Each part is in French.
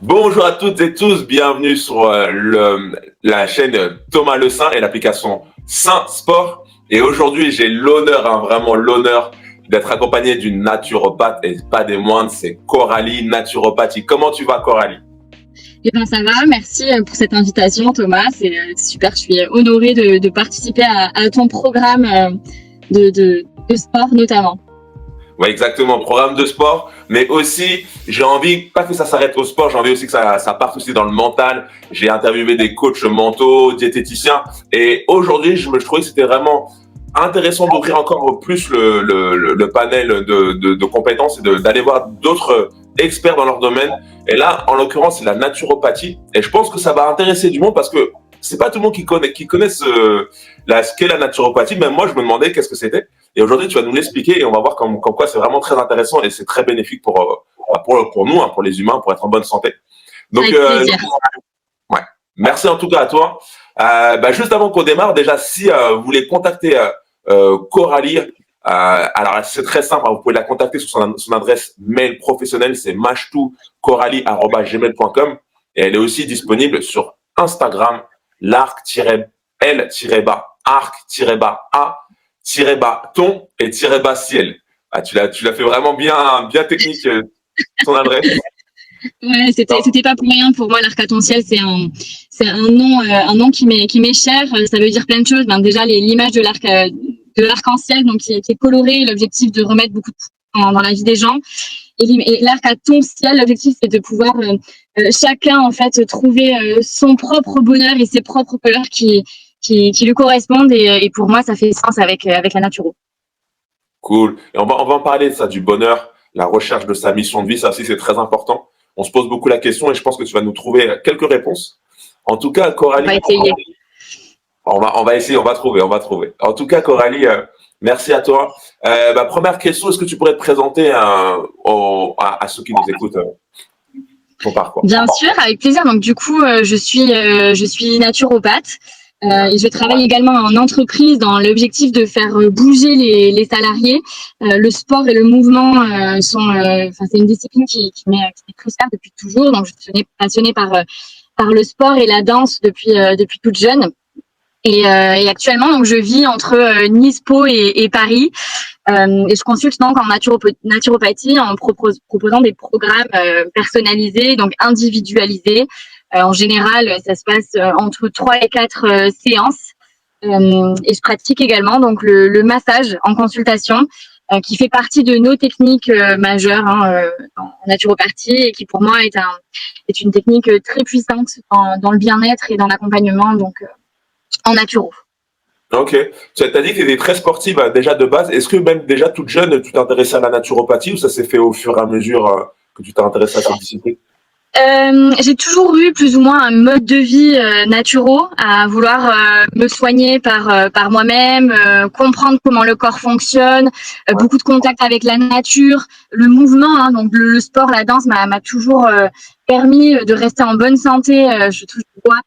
Bonjour à toutes et tous, bienvenue sur la chaîne Thomas Le Saint et l'application Saint Sport. Et aujourd'hui, j'ai l'honneur, vraiment l'honneur d'être accompagné d'une naturopathe et pas des moindres, c'est Coralie Naturopathie. Comment tu vas, Coralie? Eh ben ça va, merci pour cette invitation Thomas, c'est super, je suis honorée de participer à ton programme de sport notamment. Oui, exactement, programme de sport, mais aussi, j'ai envie, pas que ça s'arrête au sport, j'ai envie aussi que ça parte aussi dans le mental. J'ai interviewé des coachs mentaux, diététiciens, et aujourd'hui, je trouvais que c'était vraiment intéressant d'ouvrir encore plus le panel de compétences et d'aller voir d'autres experts dans leur domaine. Et là, en l'occurrence, c'est la naturopathie, et je pense que ça va intéresser du monde parce que c'est pas tout le monde qui connaît ce qu'est la naturopathie. Même moi, je me demandais qu'est-ce que c'était. Et aujourd'hui, tu vas nous l'expliquer et on va voir comme quoi c'est vraiment très intéressant et c'est très bénéfique pour nous, hein, pour les humains, pour être en bonne santé. Donc, Avec plaisir. ouais. Merci en tout cas à toi. Juste avant qu'on démarre, déjà, si vous voulez contacter Coralie, alors c'est très simple, hein, vous pouvez la contacter sur son adresse mail professionnelle, c'est mashtou.coralie@gmail.com et elle est aussi disponible sur Instagram, l'arc-l-arc-a-ton et -ciel. Ah, tu l'as fait vraiment bien technique, ton adresse. Ouais, c'était pas pour rien pour moi l'arc-à-ton-ciel, c'est un nom qui m'est cher, ça veut dire plein de choses. Ben déjà l'image de l'arc-en-ciel donc qui est coloré, l'objectif de remettre beaucoup de dans la vie des gens. Et l'arc-à-ton-ciel, l'objectif c'est de pouvoir chacun en fait trouver son propre bonheur et ses propres couleurs qui lui correspondent et pour moi ça fait sens avec la nature. Cool. Et on va en parler de ça, du bonheur, la recherche de sa mission de vie. Ça aussi, c'est très important. On se pose beaucoup la question et je pense que tu vas nous trouver quelques réponses. En tout cas, On va Coralie, essayer. on va essayer, on va trouver. En tout cas, Coralie, merci à toi. Première question, est-ce que tu pourrais te présenter à ceux qui nous écoutent ton parcours? Bien sûr, avec plaisir. Donc du coup, je suis naturopathe. Et je travaille également en entreprise dans l'objectif de faire bouger les salariés. Le sport et le mouvement c'est une discipline qui m'est cruciale depuis toujours. Donc je suis passionnée par le sport et la danse depuis toute jeune. Et actuellement, donc je vis entre Nice, Pau et Paris. Et je consulte donc en naturopathie en proposant des programmes personnalisés, donc individualisés. En général, ça se passe entre 3 et 4 séances. Et je pratique également donc le massage en consultation, qui fait partie de nos techniques majeures en naturopathie et qui pour moi est une technique très puissante dans le bien-être et dans l'accompagnement donc en naturo. Ok. Tu as dit que tu étais très sportive déjà de base. Est-ce que même déjà toute jeune, tu t'intéressais à la naturopathie ou ça s'est fait au fur et à mesure que tu t'es intéressée à cette discipline? J'ai toujours eu plus ou moins un mode de vie naturo, à vouloir me soigner par moi-même, comprendre comment le corps fonctionne, beaucoup de contact avec la nature, le mouvement, donc le sport, la danse m'a toujours permis de rester en bonne santé, je touche du bois,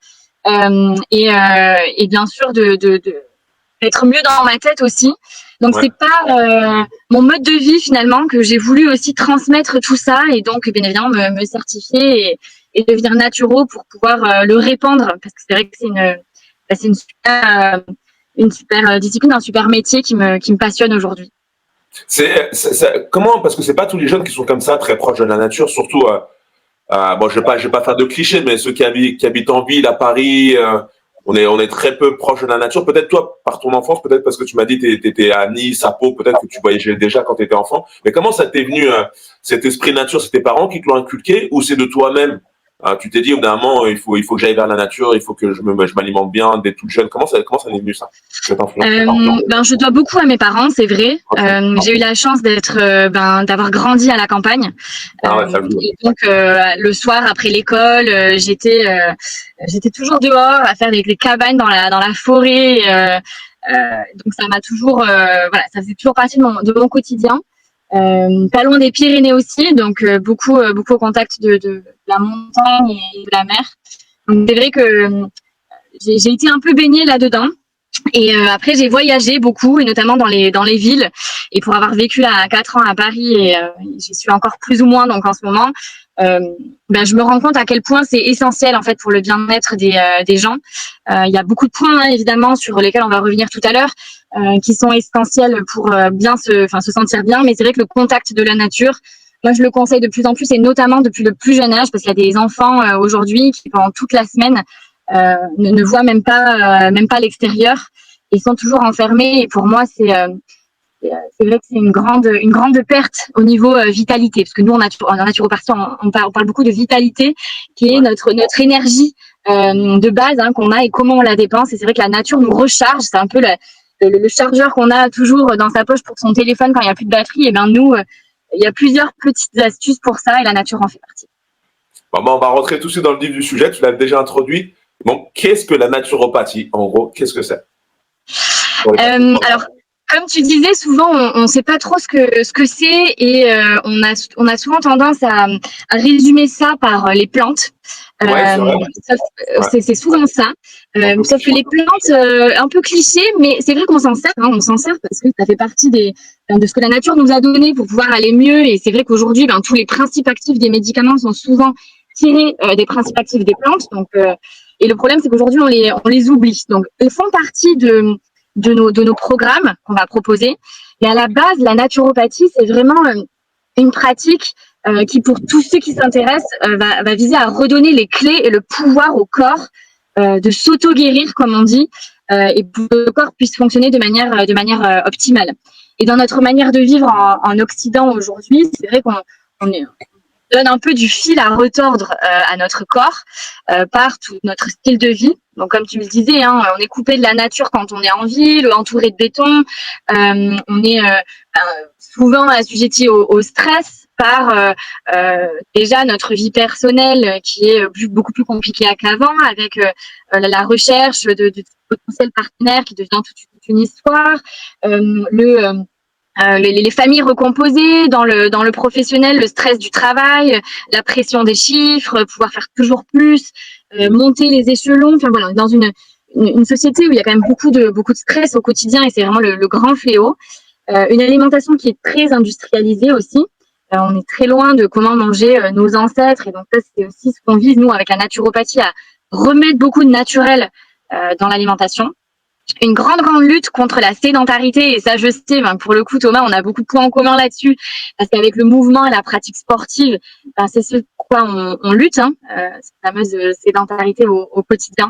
et bien sûr d'être mieux dans ma tête aussi. Donc c'est pas mon mode de vie finalement que j'ai voulu aussi transmettre tout ça et donc bien évidemment me certifier et devenir naturo pour pouvoir le répandre parce que c'est vrai que c'est une super discipline, un super métier qui me passionne aujourd'hui. Comment, parce que c'est pas tous les jeunes qui sont comme ça, très proches de la nature, surtout bon, je vais pas faire de clichés, mais ceux qui habitent en ville, à Paris, on est très peu proche de la nature. Peut-être toi, par ton enfance, peut-être parce que tu m'as dit que tu étais à Nice, à Pau, peut-être que tu voyageais déjà quand tu étais enfant. Mais comment ça t'est venu, cet esprit nature? C'est tes parents qui te l'ont inculqué ou c'est de toi-même? Tu t'es dit, au bout d'un moment, il faut que j'aille vers la nature, il faut que je m'alimente bien dès toute jeune. Comment ça est venu ça, cette influence? Je dois beaucoup à mes parents, c'est vrai. J'ai eu la chance d'avoir grandi à la campagne. Et donc le soir après l'école, j'étais toujours dehors à faire des cabanes dans la forêt. Donc ça m'a toujours, ça faisait toujours partie de mon quotidien. Pas loin des Pyrénées aussi, donc beaucoup au contact de la montagne et de la mer. Donc c'est vrai que j'ai été un peu baignée là-dedans. Et après j'ai voyagé beaucoup et notamment dans les villes et pour avoir vécu là 4 ans à Paris et j'y suis encore plus ou moins donc en ce moment je me rends compte à quel point c'est essentiel en fait pour le bien-être des gens. Il y a beaucoup de points évidemment sur lesquels on va revenir tout à l'heure, qui sont essentiels pour bien se sentir bien. Mais c'est vrai que le contact de la nature, moi je le conseille de plus en plus, et notamment depuis le plus jeune âge, parce qu'il y a des enfants aujourd'hui qui pendant toute la semaine ne voient même pas l'extérieur. Ils sont toujours enfermés, et pour moi c'est vrai que c'est une grande perte au niveau vitalité, parce que nous en naturopathie on parle beaucoup de vitalité, qui est notre énergie de base qu'on a, et comment on la dépense. Et c'est vrai que la nature nous recharge. C'est un peu le chargeur qu'on a toujours dans sa poche pour son téléphone quand il n'y a plus de batterie. Et nous, il y a plusieurs petites astuces pour ça, et la nature en fait partie. Bon, on va rentrer tout de suite dans le vif du sujet. Tu l'as déjà introduit. Bon, qu'est-ce que la naturopathie? En gros, qu'est-ce que c'est? Alors, comme tu disais, souvent on ne sait pas trop ce que c'est, et on a souvent tendance à résumer ça par les plantes. C'est souvent ça. Sauf que les plantes, un peu cliché, mais c'est vrai qu'on s'en sert. On s'en sert parce que ça fait partie de ce que la nature nous a donné pour pouvoir aller mieux. Et c'est vrai qu'aujourd'hui, tous les principes actifs des médicaments sont souvent tirés des principes actifs des plantes. Donc, et le problème, c'est qu'aujourd'hui, on les oublie. Donc, ils font partie de nos programmes qu'on va proposer. Mais à la base, la naturopathie, c'est vraiment une pratique qui, pour tous ceux qui s'intéressent, va viser à redonner les clés et le pouvoir au corps de s'auto-guérir, comme on dit, et pour que le corps puisse fonctionner de manière optimale. Et dans notre manière de vivre en Occident aujourd'hui, c'est vrai qu'on donne un peu du fil à retordre à notre corps par tout notre style de vie. Donc, comme tu le disais, on est coupé de la nature quand on est en ville, entouré de béton. On est souvent assujetti au stress par déjà notre vie personnelle qui est beaucoup plus compliquée qu'avant, avec la recherche de potentiels partenaires qui devient toute une histoire. Les familles recomposées, dans le professionnel, le stress du travail, la pression des chiffres, pouvoir faire toujours plus, monter les échelons. Enfin voilà, dans une société où il y a quand même beaucoup de stress au quotidien, et c'est vraiment le grand fléau. Une alimentation qui est très industrialisée aussi. On est très loin de comment manger nos ancêtres, et donc ça c'est aussi ce qu'on vise nous avec la naturopathie, à remettre beaucoup de naturel dans l'alimentation. Une grande lutte contre la sédentarité, et ça je sais, pour le coup Thomas, on a beaucoup de points en commun là-dessus, parce qu'avec le mouvement et la pratique sportive, c'est ce quoi on lutte, cette fameuse sédentarité au quotidien.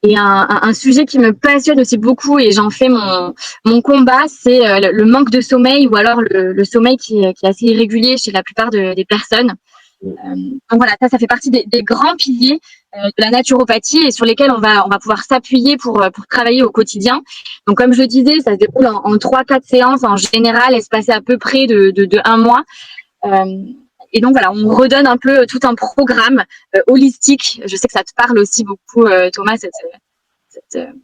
Et un sujet qui me passionne aussi beaucoup, et j'en fais mon combat, c'est le manque de sommeil, ou alors le sommeil qui est assez irrégulier chez la plupart des personnes. Donc voilà, ça fait partie des grands piliers de la naturopathie, et sur lesquels on va pouvoir s'appuyer pour travailler au quotidien. Donc comme je le disais, ça se déroule en 3-4 séances en général, espacées à peu près de 1 mois. Et donc voilà, on redonne un peu tout un programme holistique. Je sais que ça te parle aussi beaucoup, Thomas,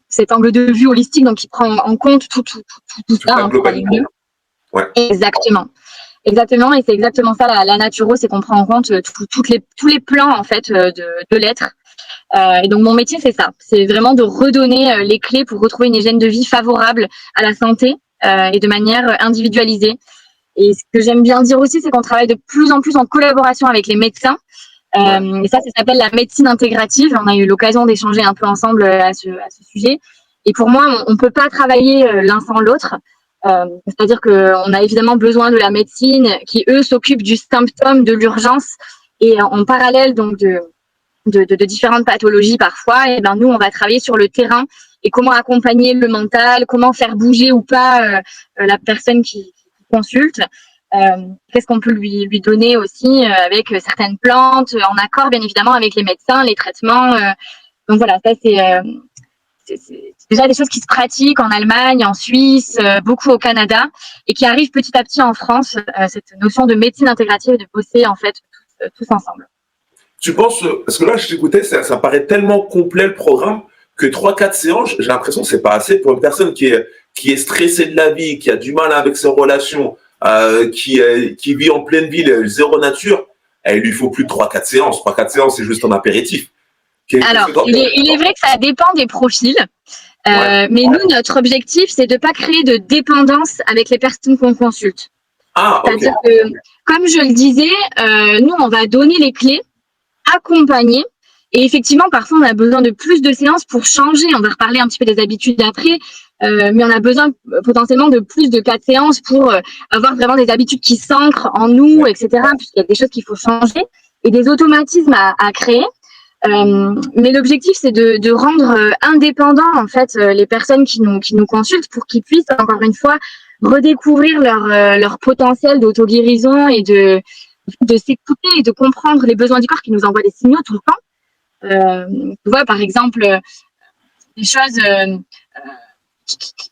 cet angle de vue holistique, donc qui prend en compte tout ça pour aller mieux. Ouais. Exactement, et c'est exactement ça la naturo, c'est qu'on prend en compte tous les plans en fait de l'être. Et donc mon métier c'est ça, c'est vraiment de redonner les clés pour retrouver une hygiène de vie favorable à la santé et de manière individualisée. Et ce que j'aime bien dire aussi, c'est qu'on travaille de plus en plus en collaboration avec les médecins. Et ça s'appelle la médecine intégrative. On a eu l'occasion d'échanger un peu ensemble à ce sujet. Et pour moi, on ne peut pas travailler l'un sans l'autre. C'est-à-dire qu'on a évidemment besoin de la médecine qui, eux, s'occupent du symptôme, de l'urgence, et en parallèle donc de différentes pathologies parfois. Et nous, on va travailler sur le terrain, et comment accompagner le mental, comment faire bouger ou pas la personne qui consulte. Qu'est-ce qu'on peut lui donner aussi avec certaines plantes, en accord bien évidemment avec les médecins, les traitements. Donc voilà, ça c'est déjà des choses qui se pratiquent en Allemagne, en Suisse, beaucoup au Canada, et qui arrivent petit à petit en France, cette notion de médecine intégrative, et de bosser en fait tous ensemble. Tu penses, parce que là je t'écoutais, ça paraît tellement complet le programme, que 3-4 séances, j'ai l'impression que c'est pas assez pour une personne qui est stressée de la vie, qui a du mal avec ses relations, qui vit en pleine ville, zéro nature. Il lui faut plus de 3-4 séances. 3-4 séances, c'est juste un apéritif. Alors, il est vrai que ça dépend des profils. Mais nous, notre objectif, c'est de ne pas créer de dépendance avec les personnes qu'on consulte. Ah, okay. C'est-à-dire que comme je le disais, nous, on va donner les clés, accompagner. Et effectivement, parfois, on a besoin de plus de séances pour changer. On va reparler un petit peu des habitudes après, mais on a besoin potentiellement de plus de 4 séances pour avoir vraiment des habitudes qui s'ancrent en nous, etc. Puisqu'il y a des choses qu'il faut changer et des automatismes à créer. Mais l'objectif, c'est de rendre indépendants en fait les personnes qui nous consultent pour qu'ils puissent encore une fois redécouvrir leur potentiel d'auto-guérison et de s'écouter et de comprendre les besoins du corps qui nous envoient des signaux tout le temps. Tu vois, par exemple, des choses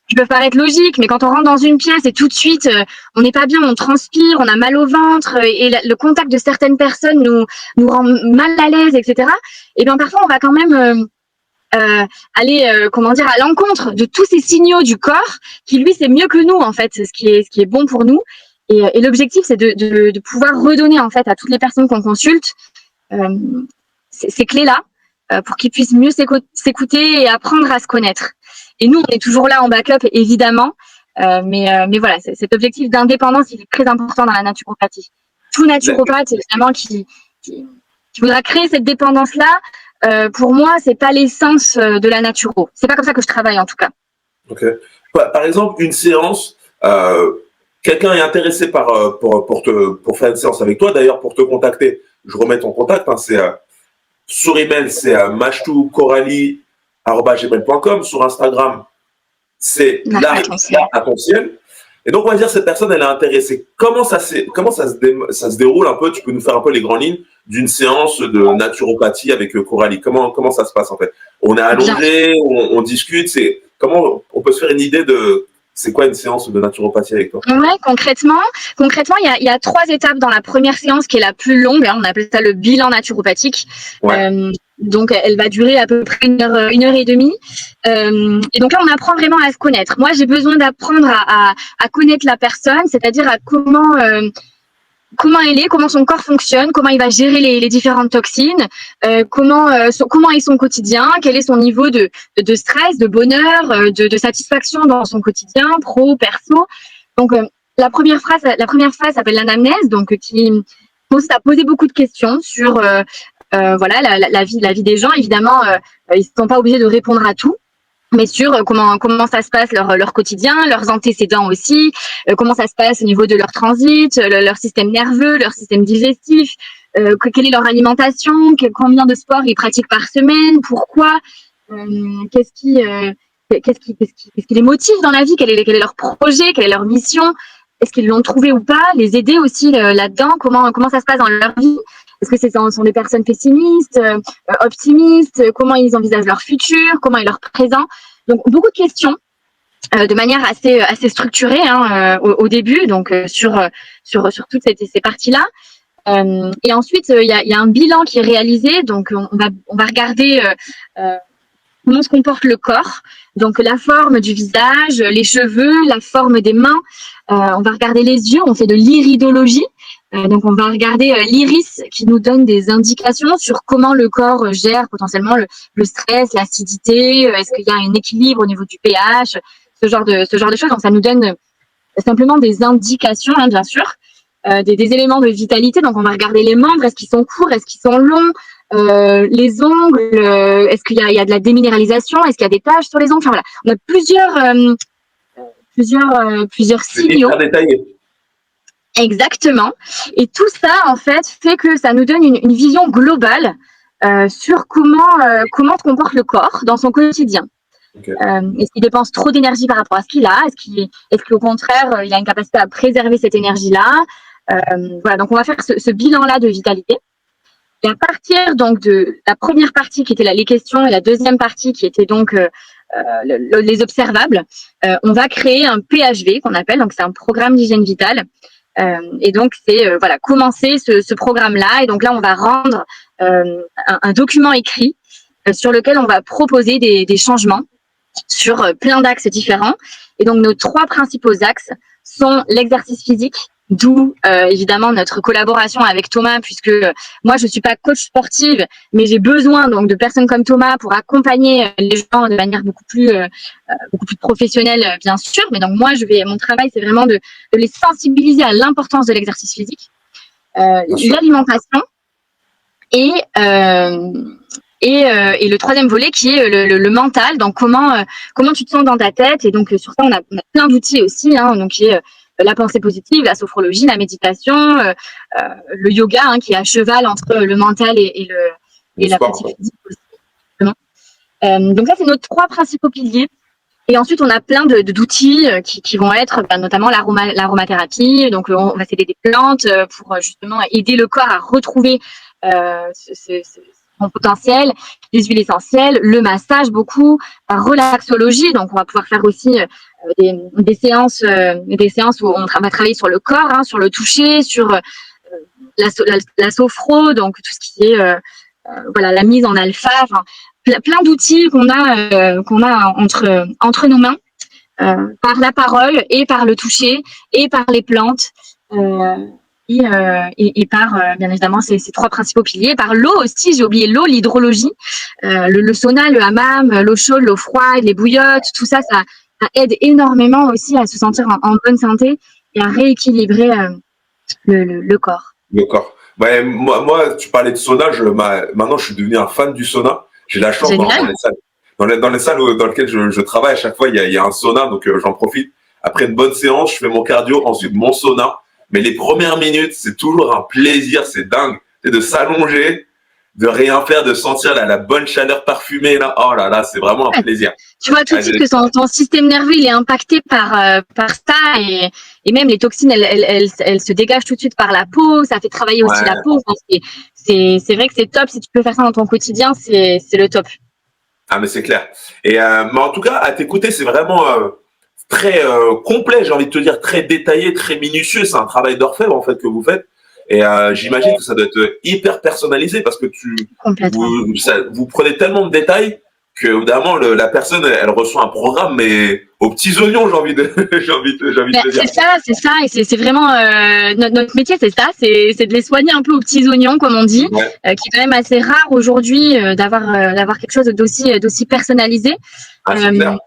qui peuvent paraître logiques, mais quand on rentre dans une pièce et tout de suite, on n'est pas bien, on transpire, on a mal au ventre, et le contact de certaines personnes nous rend mal à l'aise, etc. Et bien parfois, on va quand même aller, à l'encontre de tous ces signaux du corps qui, lui, c'est mieux que nous, en fait, ce qui est bon pour nous. Et l'objectif, c'est de pouvoir redonner, en fait, à toutes les personnes qu'on consulte ces clés-là pour qu'ils puissent mieux s'écouter et apprendre à se connaître. Et nous, on est toujours là en backup, évidemment, mais voilà, cet objectif d'indépendance, il est très important dans la naturopathie. Tout naturopathe, évidemment, qui voudra créer cette dépendance-là, pour moi, c'est pas l'essence de la naturo. C'est pas comme ça que je travaille, en tout cas. Ok. Par exemple, une séance, quelqu'un est intéressé pour faire une séance avec toi, d'ailleurs, pour te contacter. Je remets ton contact, hein, c'est sur email, c'est machtoukorali@gmail.com. Sur Instagram, c'est l'art à ton ciel. Et donc, on va dire, cette personne, elle est intéressée. Comment ça se déroule un peu? Tu peux nous faire un peu les grandes lignes d'une séance de naturopathie avec Coralie? Comment ça se passe, en fait? On est allongé, on discute. Comment on peut se faire une idée de c'est quoi une séance de naturopathie avec toi? Ouais, concrètement, il y a 3 étapes dans la première séance qui est la plus longue. Hein, on appelle ça le bilan naturopathique. Ouais. Donc, elle va durer à peu près une heure et demie. Et donc là, on apprend vraiment à se connaître. Moi, j'ai besoin d'apprendre à connaître la personne, c'est-à-dire à comment elle est, comment son corps fonctionne, comment il va gérer les différentes toxines, comment est son quotidien, quel est son niveau de stress, de bonheur, de satisfaction dans son quotidien, pro, perso. Donc la première phase s'appelle l'anamnèse, donc qui consiste à poser beaucoup de questions sur la vie des gens. Évidemment, ils ne sont pas obligés de répondre à tout, mais sur comment ça se passe leur quotidien, leurs antécédents aussi, comment ça se passe au niveau de leur transit, leur système nerveux, leur système digestif, quelle est leur alimentation, combien de sports ils pratiquent par semaine, pourquoi, qu'est-ce qui les motive dans la vie, quel est leur projet, quelle est leur mission, est-ce qu'ils l'ont trouvé ou pas, les aider aussi là-dedans, comment ça se passe dans leur vie. Est-ce que ce sont des personnes pessimistes, optimistes? Comment ils envisagent leur futur? Comment est leur présent? Donc, beaucoup de questions de manière assez structurée au début, donc sur toutes ces parties-là. Et ensuite, il y a un bilan qui est réalisé. Donc, on va regarder comment se comporte le corps. Donc, la forme du visage, les cheveux, la forme des mains. On va regarder les yeux. On fait de l'iridologie. Donc, on va regarder l'iris qui nous donne des indications sur comment le corps gère potentiellement le stress, l'acidité, est-ce qu'il y a un équilibre au niveau du pH, ce genre de choses. Donc, ça nous donne simplement des indications, hein, bien sûr, des éléments de vitalité. Donc, on va regarder les membres, est-ce qu'ils sont courts, est-ce qu'ils sont longs, les ongles, est-ce qu'il y a de la déminéralisation, est-ce qu'il y a des taches sur les ongles. Enfin, voilà, on a plusieurs signaux. Exactement. Et tout ça, en fait, fait que ça nous donne une vision globale sur comment se comporte le corps dans son quotidien. Okay. Est-ce qu'il dépense trop d'énergie par rapport à ce qu'il a? Est-ce qu'au contraire, il a une capacité à préserver cette énergie-là? Voilà, donc on va faire ce bilan-là de vitalité. Et à partir donc de la première partie qui était les questions et la deuxième partie qui était donc les observables, on va créer un PHV qu'on appelle, donc c'est un programme d'hygiène vitale. Et donc c'est commencer ce programme-là. Et donc là, on va rendre un document écrit sur lequel on va proposer des changements sur plein d'axes différents. Et donc nos 3 principaux axes sont l'exercice physique, d'où évidemment notre collaboration avec Thomas, puisque moi je suis pas coach sportive, mais j'ai besoin donc de personnes comme Thomas pour accompagner les gens de manière beaucoup plus professionnelle, bien sûr. Mais donc moi mon travail c'est vraiment de les sensibiliser à l'importance de l'exercice physique. l'alimentation et le troisième volet qui est le mental. Donc comment tu te sens dans ta tête. Et donc sur ça on a plein d'outils aussi, hein, donc qui est la pensée positive, la sophrologie, la méditation, le yoga, hein, qui est à cheval entre le mental et la pratique physique aussi. Donc ça c'est nos 3 principaux piliers. Et ensuite, on a plein d'outils qui vont être notamment l'aromathérapie. Donc, on va s'aider des plantes pour justement aider le corps à retrouver son potentiel, les huiles essentielles, le massage beaucoup, la relaxologie. Donc, on va pouvoir faire aussi des séances où on va travailler sur le corps, hein, sur le toucher, sur la sophro, donc tout ce qui est la mise en alpha. Enfin, plein d'outils qu'on a entre nos mains, par la parole et par le toucher et par les plantes, et par bien évidemment ces 3 principaux piliers, par l'eau aussi. J'ai oublié l'eau, l'hydrologie, le sauna, le hammam, l'eau chaude, l'eau froide, les bouillottes, tout ça, ça aide énormément aussi à se sentir en bonne santé et à rééquilibrer le corps. Le corps. Ouais, moi, tu parlais de sauna. Maintenant, je suis devenu un fan du sauna. J'ai la chance dans les salles. Dans les salles dans lesquelles je travaille, à chaque fois, il y a un sauna, donc j'en profite. Après une bonne séance, je fais mon cardio, ensuite mon sauna. Mais les premières minutes, c'est toujours un plaisir, c'est dingue. C'est de s'allonger, de rien faire, de sentir la bonne chaleur parfumée. Là. Oh là là, c'est vraiment un plaisir. Tu vois tout de suite que ton système nerveux il est impacté par ça, et même les toxines elles se dégagent tout de suite par la peau. Ça fait travailler aussi la peau. Enfin, c'est vrai que c'est top. Si tu peux faire ça dans ton quotidien, c'est le top. Ah mais c'est clair. Et mais en tout cas, à t'écouter, c'est vraiment très complet. J'ai envie de te dire très détaillé, très minutieux. C'est un travail d'orfèvre en fait que vous faites. Et j'imagine que ça doit être hyper personnalisé parce que vous prenez tellement de détails que évidemment la personne elle reçoit un programme mais aux petits oignons, j'ai envie de te dire. C'est ça, et c'est vraiment notre métier, c'est ça, c'est de les soigner un peu aux petits oignons comme on dit, qui est quand même assez rare aujourd'hui d'avoir quelque chose d'aussi personnalisé. C'est clair.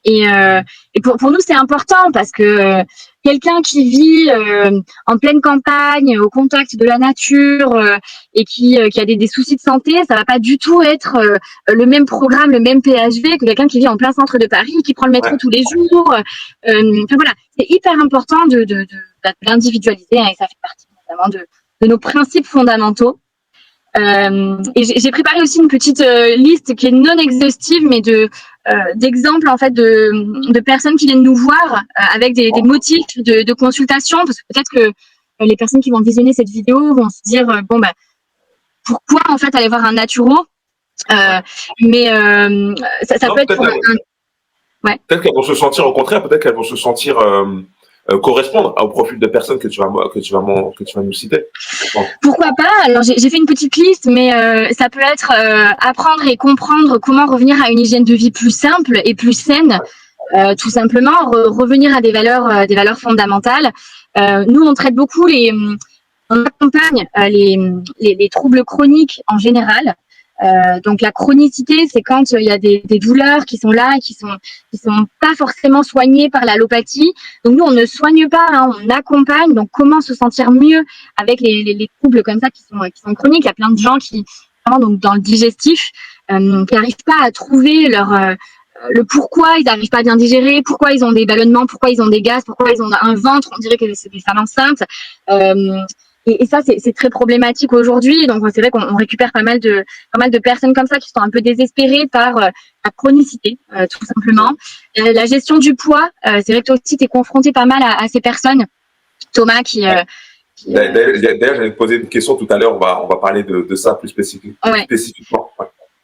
Et pour nous, c'est important parce que quelqu'un qui vit en pleine campagne, au contact de la nature, et qui a des soucis de santé, ça va pas du tout être le même programme, le même PHV que quelqu'un qui vit en plein centre de Paris, qui prend le métro tous les jours. Enfin voilà, c'est hyper important de l'individualiser, hein, et ça fait partie notamment de nos principes fondamentaux. Et j'ai préparé aussi une petite liste qui est non exhaustive, mais d'exemples en fait de personnes qui viennent nous voir avec des motifs de consultation, parce que peut-être que les personnes qui vont visionner cette vidéo vont se dire pourquoi en fait aller voir un naturo, mais ça peut être peut-être qu'elles vont se sentir au contraire, peut-être qu'elles vont se sentir correspondre au profil de personnes que tu vas nous citer. Pourquoi pas? Alors j'ai fait une petite liste, mais ça peut être apprendre et comprendre comment revenir à une hygiène de vie plus simple et plus saine, tout simplement revenir à des valeurs fondamentales. Nous on traite beaucoup on accompagne les troubles chroniques en général. Donc la chronicité, c'est quand il y a des douleurs qui sont là et qui sont pas forcément soignées par l'allopathie. Donc nous on ne soigne pas, hein, on accompagne. Donc comment se sentir mieux avec les troubles comme ça qui sont chroniques. Il y a plein de gens qui vraiment donc dans le digestif qui n'arrivent pas à trouver le pourquoi ils n'arrivent pas à bien digérer, pourquoi ils ont des ballonnements, pourquoi ils ont des gaz, pourquoi ils ont un ventre, on dirait que c'est des femmes enceintes. Et ça, c'est très problématique aujourd'hui. Donc, c'est vrai qu'on récupère pas mal de personnes comme ça qui sont un peu désespérées par la chronicité, tout simplement. La gestion du poids, c'est vrai que toi aussi, tu es confronté pas mal à ces personnes. Thomas, D'ailleurs, j'allais te poser une question tout à l'heure. On va parler de ça plus spécifiquement.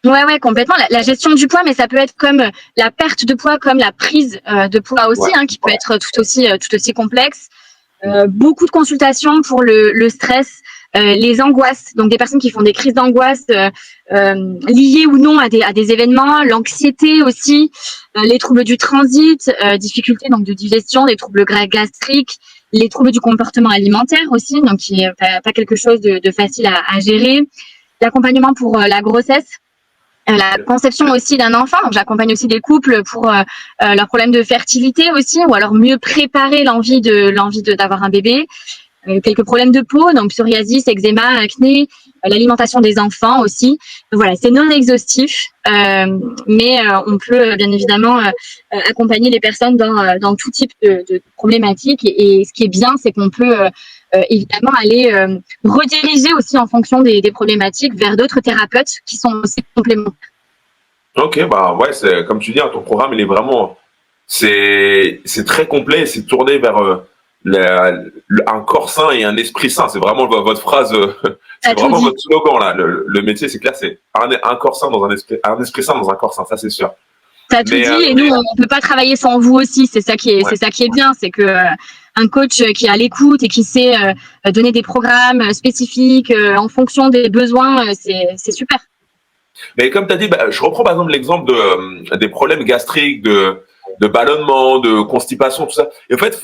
Ouais, complètement. La gestion du poids, mais ça peut être comme la perte de poids, comme la prise de poids aussi, hein, qui peut être tout aussi complexe. Beaucoup de consultations pour le stress, les angoisses, donc des personnes qui font des crises d'angoisse liées ou non à des événements, l'anxiété aussi, les troubles du transit, difficultés donc de digestion, des troubles gastriques, les troubles du comportement alimentaire aussi, donc qui est pas quelque chose de facile à gérer, l'accompagnement pour la grossesse. La conception aussi d'un enfant, donc j'accompagne aussi des couples pour leurs problèmes de fertilité aussi, ou alors mieux préparer l'envie d'avoir un bébé. quelques problèmes de peau, donc psoriasis, eczéma, acné, l'alimentation des enfants aussi. Donc voilà, c'est non exhaustif, mais on peut bien évidemment accompagner les personnes dans tout type de problématiques. Et ce qui est bien, c'est qu'on peut évidemment aller rediriger aussi en fonction des problématiques vers d'autres thérapeutes qui sont aussi complémentaires. Ok, bah ouais, c'est comme tu dis, hein, ton programme, il est vraiment, c'est très complet, c'est tourné vers un corps sain et un esprit sain. C'est vraiment votre phrase, c'est vraiment votre slogan là. Le métier, c'est clair, c'est un corps sain dans un esprit sain dans un corps sain, ça c'est sûr. T'as tout dit, et nous, on peut pas travailler sans vous aussi. C'est ça qui est, c'est ça qui est bien, c'est que un coach qui est à l'écoute et qui sait donner des programmes spécifiques en fonction des besoins, c'est super. Mais comme tu as dit, bah, je reprends par exemple l'exemple des problèmes gastriques, de ballonnement, de constipation, tout ça. Et en fait,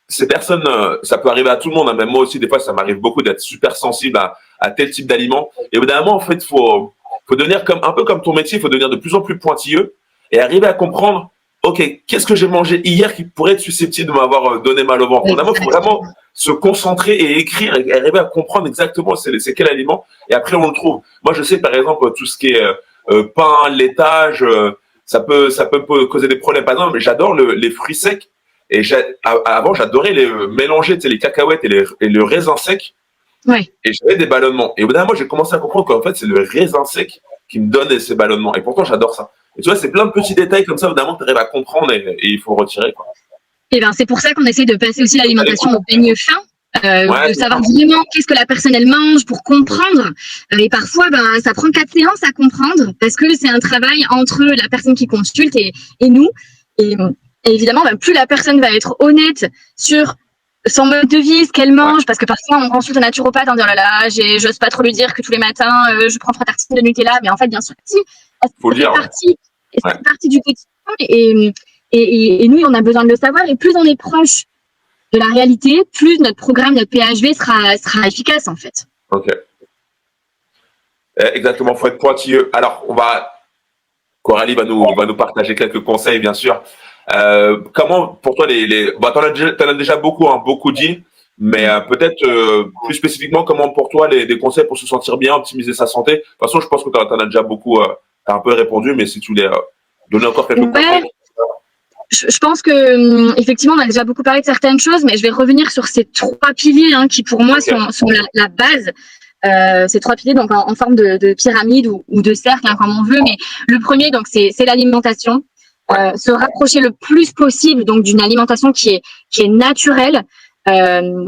ces personnes, ça peut arriver à tout le monde, hein, même moi aussi, des fois, ça m'arrive beaucoup d'être super sensible à tel type d'aliment. Et évidemment, en fait, faut devenir un peu comme ton métier, il faut devenir de plus en plus pointilleux et arriver à comprendre, ok, qu'est-ce que j'ai mangé hier qui pourrait être susceptible de m'avoir donné mal au ventre. Évidemment, il faut vraiment se concentrer et écrire et arriver à comprendre exactement c'est quel aliment. Et après, on le trouve. Moi, je sais, par exemple, tout ce qui est pain, laitage, ça peut causer des problèmes. Par exemple, j'adore les fruits secs. Et avant, j'adorais les mélanger, tu sais, les cacahuètes et le raisin sec. Ouais. Et j'avais des ballonnements. Et au bout d'un moment, j'ai commencé à comprendre qu'en fait, c'est le raisin sec qui me donne ces ballonnements. Et pourtant, j'adore ça. Et tu vois, c'est plein de petits détails comme ça, évidemment, que tu arrives à comprendre et il faut retirer, quoi. Et ben, c'est pour ça qu'on essaie de passer aussi l'alimentation au peigne fin. De savoir vraiment qu'est-ce que la personne elle mange pour comprendre. Et parfois, ben, ça prend 4 séances à comprendre parce que c'est un travail entre la personne qui consulte et nous. Et évidemment, ben, plus la personne va être honnête sur son mode de vie, ce qu'elle mange, parce que parfois on consulte un naturopathe en disant oh là là, j'ose pas trop lui dire que tous les matins je prends 3 tartines de Nutella, mais en fait, bien sûr, si, faut le dire. Ça fait partie du quotidien et nous, on a besoin de le savoir. Et plus on est proche de la réalité, plus notre programme, notre PHV sera efficace en fait. Ok. Exactement, faut être pointilleux. Alors, Coralie va nous partager quelques conseils, bien sûr. Comment, pour toi, t'en as déjà beaucoup dit, mais peut-être plus spécifiquement, comment pour toi des conseils pour se sentir bien, optimiser sa santé. De toute façon, je pense que t'en as déjà beaucoup, t'as un peu répondu, mais si tu voulais donner encore quelques conseils. Je pense que effectivement, on a déjà beaucoup parlé de certaines choses, mais je vais revenir sur ces 3 piliers qui, pour moi, sont la base. Ces 3 piliers, donc en forme de pyramide ou de cercle, comme on veut. Mais le premier, donc, c'est l'alimentation. Se rapprocher le plus possible donc d'une alimentation qui est naturelle.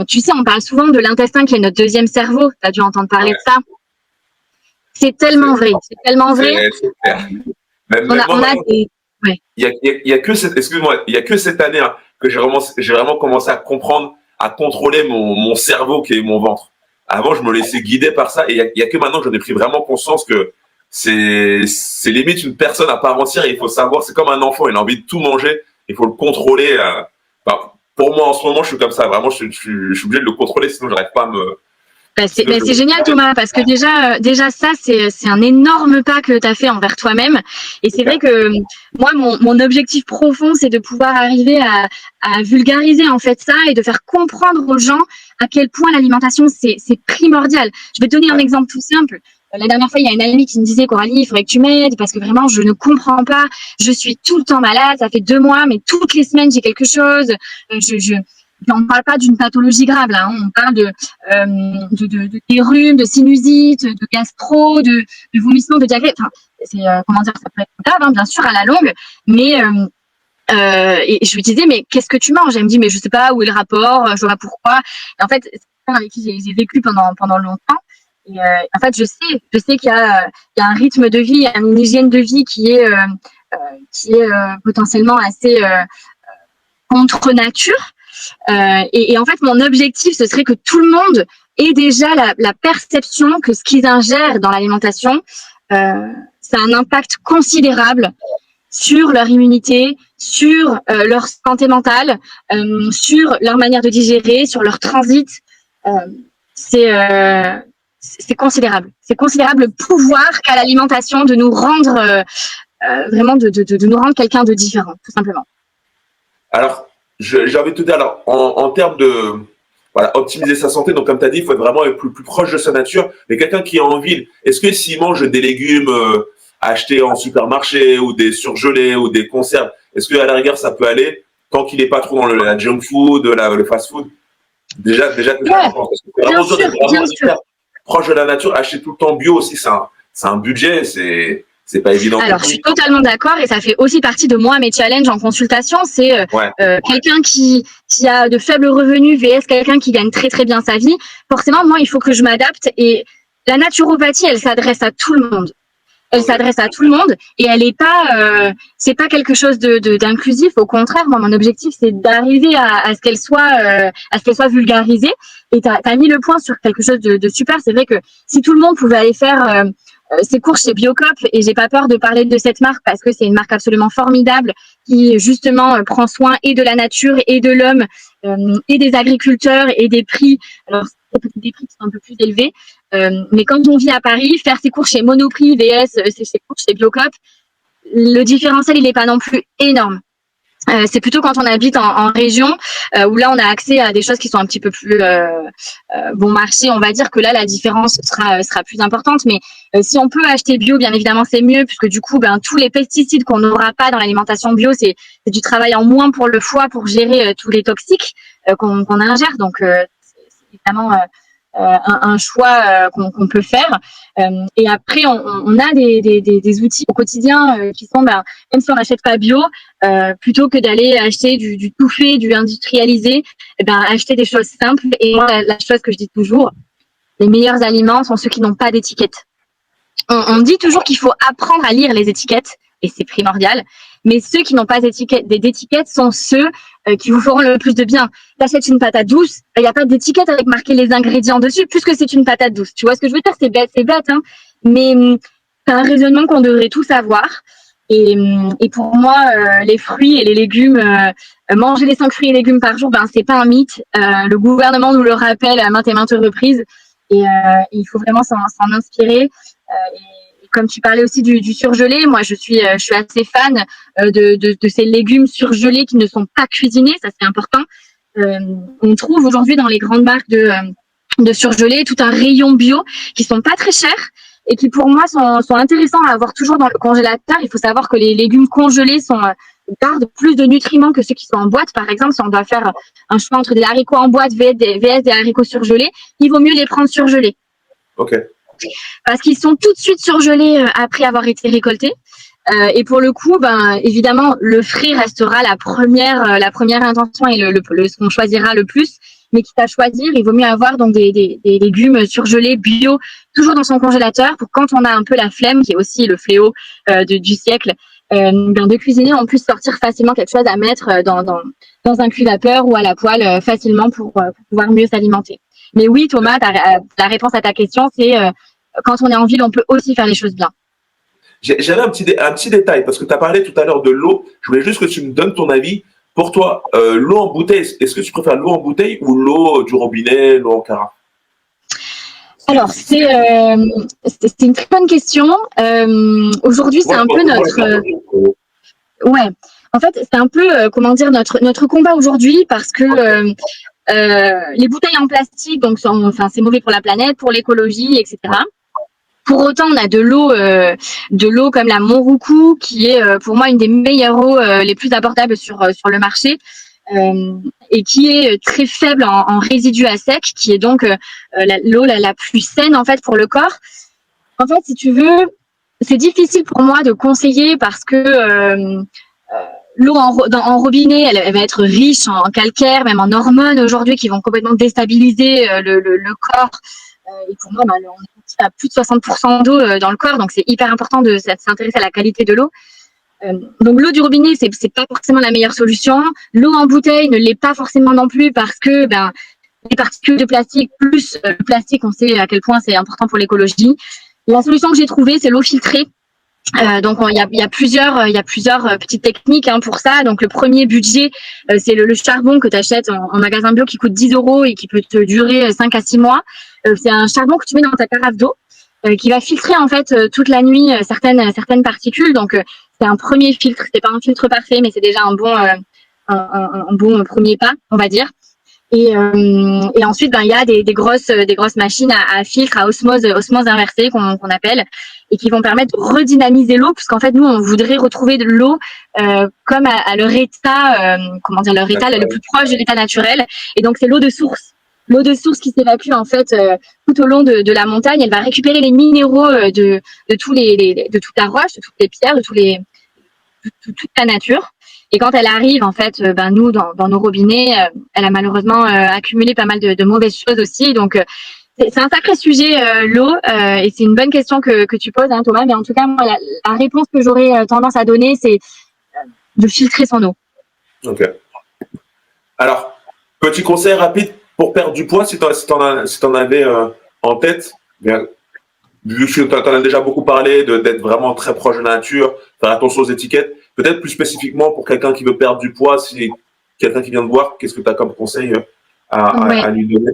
Tu sais, on parle souvent de l'intestin qui est notre deuxième cerveau. Tu as dû entendre parler de ça. C'est tellement vrai. C'est tellement vrai. On a des... Ouais. Il y a que cette année que j'ai vraiment commencé à comprendre, à contrôler mon cerveau qui est mon ventre. Avant, je me laissais guider par ça, et il y a que maintenant que j'en ai pris vraiment conscience que c'est limite une personne à part entière. Et il faut savoir, c'est comme un enfant, il a envie de tout manger, il faut le contrôler. Pour moi, en ce moment, je suis comme ça. Vraiment, je suis obligé de le contrôler, sinon j'arrive pas à me... C'est génial, Thomas, parce que déjà ça, c'est un énorme pas que tu as fait envers toi-même. Et c'est vrai que moi, mon objectif profond, c'est de pouvoir arriver à vulgariser en fait ça et de faire comprendre aux gens à quel point l'alimentation, c'est primordial. Je vais te donner un exemple tout simple. La dernière fois, il y a une amie qui me disait, Coralie, il faudrait que tu m'aides parce que vraiment, je ne comprends pas. Je suis tout le temps malade. Ça fait 2 mois, mais toutes les semaines, j'ai quelque chose. On ne parle pas d'une pathologie grave, là. On parle des rhumes, de sinusite, de gastro, de vomissements, de diarrhée. Enfin, comment dire, ça peut être grave, bien sûr, à la longue. Mais et je lui disais, mais qu'est-ce que tu manges? Elle me dit, mais je sais pas où est le rapport, je sais pas pourquoi. Et en fait, c'est quelqu'un avec qui j'ai vécu pendant longtemps. Et en fait, je sais qu'il y a un rythme de vie, une hygiène de vie qui est potentiellement assez contre nature. Et en fait, mon objectif, ce serait que tout le monde ait déjà la perception que ce qu'ils ingèrent dans l'alimentation, ça a un impact considérable sur leur immunité, sur leur santé mentale, sur leur manière de digérer, sur leur transit. C'est considérable. C'est considérable le pouvoir qu'a l'alimentation de nous rendre vraiment de nous rendre quelqu'un de différent, tout simplement. Alors, j'ai envie de te dire, alors, en termes voilà, optimiser sa santé. Donc, comme tu as dit, il faut être vraiment plus proche de sa nature. Mais quelqu'un qui est en ville, est-ce que s'il mange des légumes achetés en supermarché ou des surgelés ou des conserves, est-ce qu'à la rigueur, ça peut aller tant qu'il n'est pas trop dans la junk food, le fast food? Déjà, que ça rapporte. Parce que c'est vraiment dur d'être vraiment hyper proche de la nature. Acheter tout le temps bio aussi, c'est un budget, c'est pas évident. Alors, je suis totalement d'accord et ça fait aussi partie de moi, mes challenges en consultation. C'est quelqu'un qui a de faibles revenus vs quelqu'un qui gagne très très bien sa vie. Forcément, moi, il faut que je m'adapte et la naturopathie, elle s'adresse à tout le monde. Elle s'adresse à tout le monde et elle est pas, c'est pas quelque chose d'inclusif. Au contraire, moi, mon objectif, c'est d'arriver à ce qu'elle soit vulgarisée. Et t'as mis le point sur quelque chose de super. C'est vrai que si tout le monde pouvait aller faire ses courses chez Biocop, et j'ai pas peur de parler de cette marque parce que c'est une marque absolument formidable qui justement prend soin et de la nature et de l'homme et des agriculteurs et des prix. Alors c'est des prix qui sont un peu plus élevés, mais quand on vit à Paris, faire ses courses chez Monoprix vs ses courses chez Biocop, le différentiel il est pas non plus énorme. C'est plutôt quand on habite en région où là on a accès à des choses qui sont un petit peu plus bon marché, on va dire que là la différence sera plus importante. Mais si on peut acheter bio, bien évidemment c'est mieux, puisque du coup tous les pesticides qu'on n'aura pas dans l'alimentation bio, c'est du travail en moins pour le foie pour gérer tous les toxiques qu'on ingère. Donc c'est évidemment un choix qu'on peut faire. Et après, on a des outils au quotidien qui sont, même si on n'achète pas bio, plutôt que d'aller acheter du tout fait, du industrialisé, acheter des choses simples. Et moi, la chose que je dis toujours, les meilleurs aliments sont ceux qui n'ont pas d'étiquette. On dit toujours qu'il faut apprendre à lire les étiquettes, et c'est primordial. Mais ceux qui n'ont pas d'étiquette sont ceux qui vous feront le plus de bien. T'achètes une patate douce, il n'y a pas d'étiquette avec marqué les ingrédients dessus, puisque c'est une patate douce. Tu vois ce que je veux dire? C'est bête, hein. Mais c'est un raisonnement qu'on devrait tous avoir. Et pour moi, les fruits et les légumes, manger les 5 fruits et légumes par jour, c'est pas un mythe. Le gouvernement nous le rappelle à maintes et maintes reprises. Et il faut vraiment s'en inspirer. Et comme tu parlais aussi du surgelé, moi je suis assez fan de ces légumes surgelés qui ne sont pas cuisinés, ça c'est important. On trouve aujourd'hui dans les grandes marques de surgelés tout un rayon bio qui sont pas très chers et qui pour moi sont intéressants à avoir toujours dans le congélateur. Il faut savoir que les légumes congelés gardent plus de nutriments que ceux qui sont en boîte. Par exemple, si on doit faire un choix entre des haricots en boîte vs des haricots surgelés, il vaut mieux les prendre surgelés. Ok. Parce qu'ils sont tout de suite surgelés après avoir été récoltés. Et pour le coup, évidemment, le frais restera la première intention et ce qu'on choisira le plus. Mais quitte à choisir, il vaut mieux avoir donc des légumes surgelés bio toujours dans son congélateur pour quand on a un peu la flemme, qui est aussi le fléau du siècle, de cuisiner, on puisse sortir facilement quelque chose à mettre dans un cuit-vapeur ou à la poêle facilement pour pouvoir mieux s'alimenter. Mais oui, Thomas, la réponse à ta question, c'est quand on est en ville, on peut aussi faire les choses bien. J'avais un petit détail, parce que tu as parlé tout à l'heure de l'eau. Je voulais juste que tu me donnes ton avis. Pour toi, l'eau en bouteille, est-ce que tu préfères l'eau en bouteille ou l'eau du robinet, l'eau en carafe? Alors, c'est une très bonne question. Aujourd'hui, c'est un peu notre... Ouais, en fait, c'est un peu, notre combat aujourd'hui, parce que les bouteilles en plastique, donc c'est mauvais pour la planète, pour l'écologie, etc. Pour autant, on a de l'eau comme la Monroucou, qui est pour moi une des meilleures eaux les plus abordables sur le marché, et qui est très faible en résidus à sec, qui est donc l'eau la plus saine en fait pour le corps. En fait, si tu veux, c'est difficile pour moi de conseiller parce que l'eau en robinet, elle va être riche en calcaire, même en hormones aujourd'hui qui vont complètement déstabiliser le corps. Et pour moi, on a plus de 60% d'eau dans le corps, donc c'est hyper important de s'intéresser à la qualité de l'eau. Donc l'eau du robinet, c'est pas forcément la meilleure solution. L'eau en bouteille ne l'est pas forcément non plus parce que les particules de plastique plus le plastique, on sait à quel point c'est important pour l'écologie. La solution que j'ai trouvée, c'est l'eau filtrée. Donc il y a plusieurs petites techniques pour ça. Donc le premier budget, c'est le charbon que tu achètes en magasin bio qui coûte 10 € et qui peut te durer 5 à 6 mois. C'est un charbon que tu mets dans ta carafe d'eau qui va filtrer en fait toute la nuit certaines particules. Donc c'est un premier filtre. C'est pas un filtre parfait, mais c'est déjà un bon premier pas, on va dire. Et ensuite, il y a des grosses machines à filtre, à osmose inversée qu'on appelle, et qui vont permettre de redynamiser l'eau, puisqu'en fait, nous, on voudrait retrouver de l'eau comme à leur état, leur état le plus proche de l'état naturel. Et donc, c'est l'eau de source. L'eau de source qui s'évacue en fait tout au long de la montagne, elle va récupérer les minéraux de toute la roche, de toutes les pierres, de toute la nature. Et quand elle arrive, en fait, nous, dans nos robinets, elle a malheureusement accumulé pas mal de mauvaises choses aussi. Donc, c'est un sacré sujet, l'eau, et c'est une bonne question que tu poses, hein, Thomas. Mais en tout cas, moi, la réponse que j'aurais tendance à donner, c'est de filtrer son eau. Ok. Alors, petit conseil rapide pour perdre du poids, si t'en avais en tête, bien, vu que tu en as déjà beaucoup parlé, d'être vraiment très proche de la nature, faire attention aux étiquettes, peut-être plus spécifiquement pour quelqu'un qui veut perdre du poids, si quelqu'un qui vient de voir, qu'est-ce que tu as comme conseil à lui donner?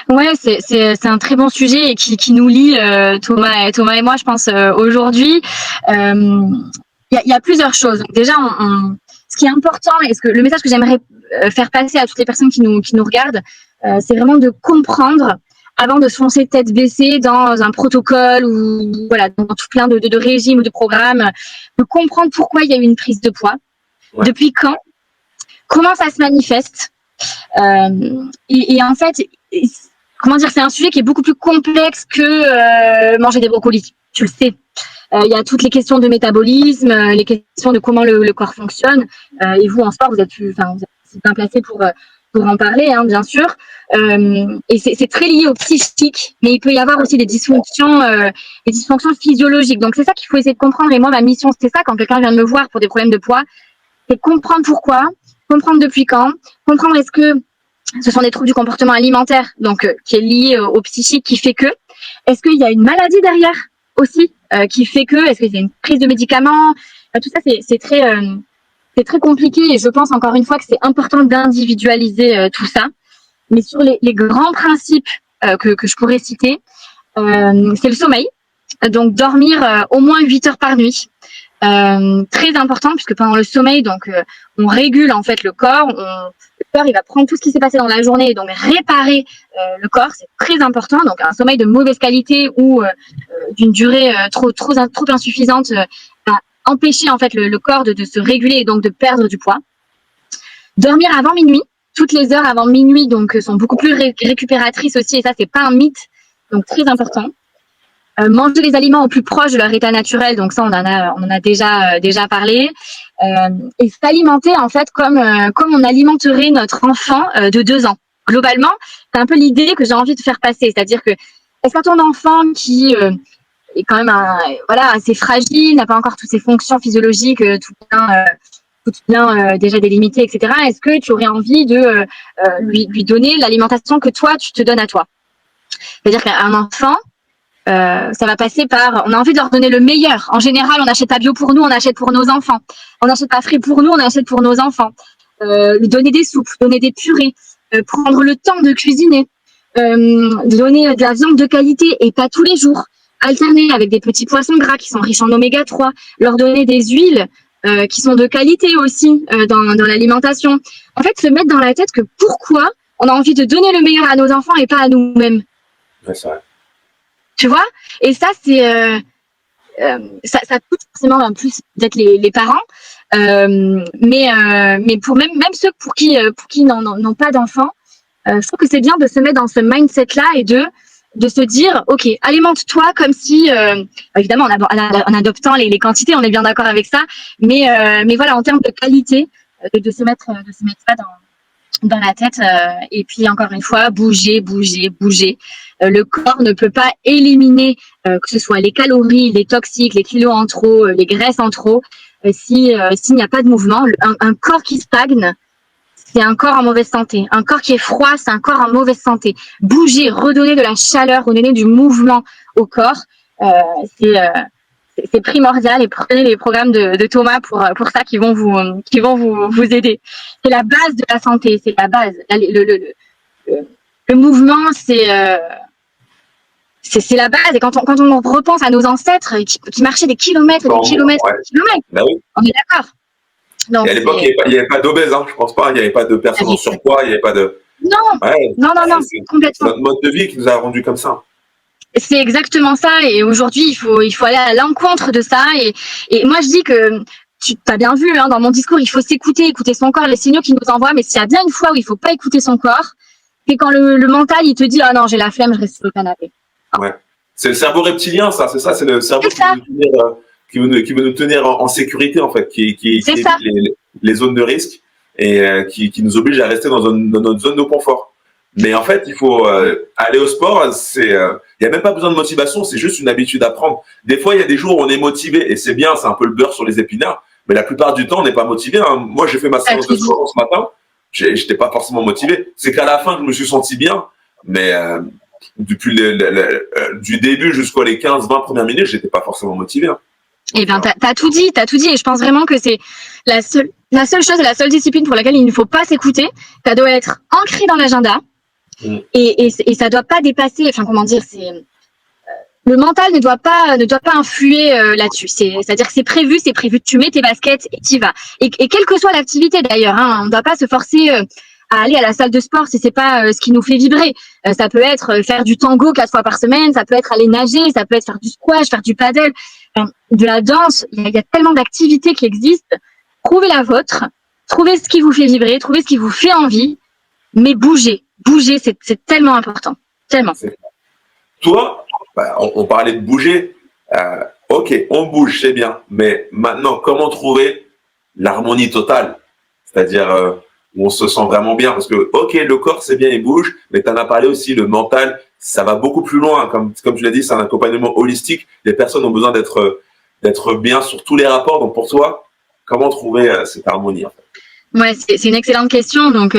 Ouais, c'est un très bon sujet et qui nous lie, Thomas et moi, je pense, aujourd'hui. Il y a plusieurs choses. Donc déjà, ce qui est important et le message que j'aimerais faire passer à toutes les personnes qui nous regardent, c'est vraiment de comprendre avant de se foncer tête baissée dans un protocole ou voilà, dans tout plein de régimes ou de programmes, de comprendre pourquoi il y a eu une prise de poids, depuis quand, comment ça se manifeste. Et en fait, c'est un sujet qui est beaucoup plus complexe que manger des brocolis. Tu le sais. Il y a toutes les questions de métabolisme, les questions de comment le corps fonctionne. Et vous, en sport, vous êtes bien placé pour en parler, hein, bien sûr. Et c'est très lié au psychique, mais il peut y avoir aussi des dysfonctions physiologiques. Donc, c'est ça qu'il faut essayer de comprendre. Et moi, ma mission, c'est ça, quand quelqu'un vient de me voir pour des problèmes de poids, c'est comprendre pourquoi, comprendre depuis quand, comprendre est-ce que ce sont des troubles du comportement alimentaire, donc qui est lié au psychique, qui fait que, est-ce qu'il y a une maladie derrière aussi, qui fait que, est-ce qu'il y a une prise de médicaments, tout ça c'est très compliqué et je pense encore une fois que c'est important d'individualiser tout ça. Mais sur les grands principes que je pourrais citer, c'est le sommeil, donc dormir au moins 8 heures par nuit. Très important puisque pendant le sommeil, donc on régule en fait le corps, le corps il va prendre tout ce qui s'est passé dans la journée et donc réparer le corps, c'est très important. Donc un sommeil de mauvaise qualité ou d'une durée trop insuffisante va empêcher en fait le corps de se réguler et donc de perdre du poids. Dormir avant minuit, toutes les heures avant minuit donc sont beaucoup plus récupératrices aussi et ça c'est pas un mythe, donc très important. Manger les aliments au plus proche de leur état naturel, donc ça on en a déjà parlé, et s'alimenter en fait comme on alimenterait notre enfant de 2 ans. Globalement, c'est un peu l'idée que j'ai envie de faire passer, c'est-à-dire que est-ce que ton enfant qui est quand même assez fragile, n'a pas encore toutes ses fonctions physiologiques tout bien déjà délimitées, etc. Est-ce que tu aurais envie de lui donner l'alimentation que toi tu te donnes à toi? C'est-à-dire qu'un enfant ça va passer par, on a envie de leur donner le meilleur. En général, on n'achète pas bio pour nous, on achète pour nos enfants. On n'achète pas frais pour nous, on achète pour nos enfants. Donner des soupes, donner des purées, prendre le temps de cuisiner, donner de la viande de qualité et pas tous les jours. Alterner avec des petits poissons gras qui sont riches en oméga 3, leur donner des huiles qui sont de qualité aussi dans l'alimentation. En fait, se mettre dans la tête que pourquoi on a envie de donner le meilleur à nos enfants et pas à nous-mêmes. Ouais, c'est vrai. Tu vois? Et ça, c'est ça touche forcément en plus peut-être les parents, mais pour même ceux pour qui n'ont pas d'enfants, je trouve que c'est bien de se mettre dans ce mindset-là et de se dire, ok, alimente-toi comme si, évidemment en adoptant les quantités, on est bien d'accord avec ça, mais voilà, en termes de qualité, de se mettre ça dans la tête, et puis encore une fois, bouger. Le corps ne peut pas éliminer que ce soit les calories, les toxiques, les kilos en trop, les graisses en trop, s'il n'y a pas de mouvement. Un corps qui stagne, c'est un corps en mauvaise santé. Un corps qui est froid, c'est un corps en mauvaise santé. Bouger, redonner de la chaleur, redonner du mouvement au corps, c'est primordial. Et prenez les programmes de Thomas pour ça qui vont vous aider. C'est la base de la santé, c'est la base. Le mouvement, c'est la base. Et quand on repense à nos ancêtres qui marchaient des kilomètres, des kilomètres, bah oui. On est d'accord. Donc, et à l'époque, il n'y avait pas d'obèses, hein, je pense pas. Il n'y avait pas de personnes en surpoids, il n'y avait pas de. Non, Ouais, non, c'est complètement. notre mode de vie qui nous a rendu comme ça. C'est exactement ça. Et aujourd'hui, il faut aller à l'encontre de ça. Et moi, je dis que tu as bien vu dans mon discours, il faut écouter son corps, les signaux qu'il nous envoie. Mais s'il y a bien une fois où il faut pas écouter son corps, c'est quand le mental, il te dit, ah non, j'ai la flemme, je reste sur le canapé. Ouais. C'est le cerveau reptilien, ça, c'est ça, c'est le cerveau C'est ça. qui veut nous tenir en sécurité, en fait, qui C'est évite ça. les zones de risque et qui nous oblige à rester dans notre zone de confort. Mais en fait, il faut aller au sport, il n'y a même pas besoin de motivation, c'est juste une habitude à prendre. Des fois, il y a des jours où on est motivé et c'est bien, c'est un peu le beurre sur les épinards, mais la plupart du temps, on n'est pas motivé. Hein. Moi, j'ai fait ma séance de sport ce matin, j'étais pas forcément motivé. C'est qu'à la fin que je me suis senti bien, mais depuis du début jusqu'aux les 15-20 premières minutes, j'étais pas forcément motivé. Hein. Eh bien, t'as tout dit, et je pense vraiment que c'est la seule chose et la seule discipline pour laquelle il ne faut pas s'écouter. Ça doit être ancré dans l'agenda et ça doit pas dépasser, enfin, comment dire, le mental ne doit pas influer là-dessus. C'est-à-dire que c'est prévu, tu mets tes baskets et t'y vas. Et quelle que soit l'activité d'ailleurs, on ne doit pas se forcer à aller à la salle de sport si c'est pas ce qui nous fait vibrer. Ça peut être faire du tango 4 fois par semaine, ça peut être aller nager, ça peut être faire du squash, faire du paddle, de la danse. Il y a tellement d'activités qui existent. Trouvez la vôtre, trouvez ce qui vous fait vibrer, trouvez ce qui vous fait envie, mais bougez, c'est tellement important, tellement. Toi, on parlait de bouger. Ok, on bouge, c'est bien. Mais maintenant, comment trouver l'harmonie totale? C'est-à-dire où on se sent vraiment bien. Parce que, ok, le corps, c'est bien, il bouge, mais tu en as parlé aussi, le mental, ça va beaucoup plus loin. Comme tu l'as dit, c'est un accompagnement holistique. Les personnes ont besoin d'être bien sur tous les rapports. Donc pour toi, comment trouver cette harmonie en fait? Ouais, c'est une excellente question. Donc,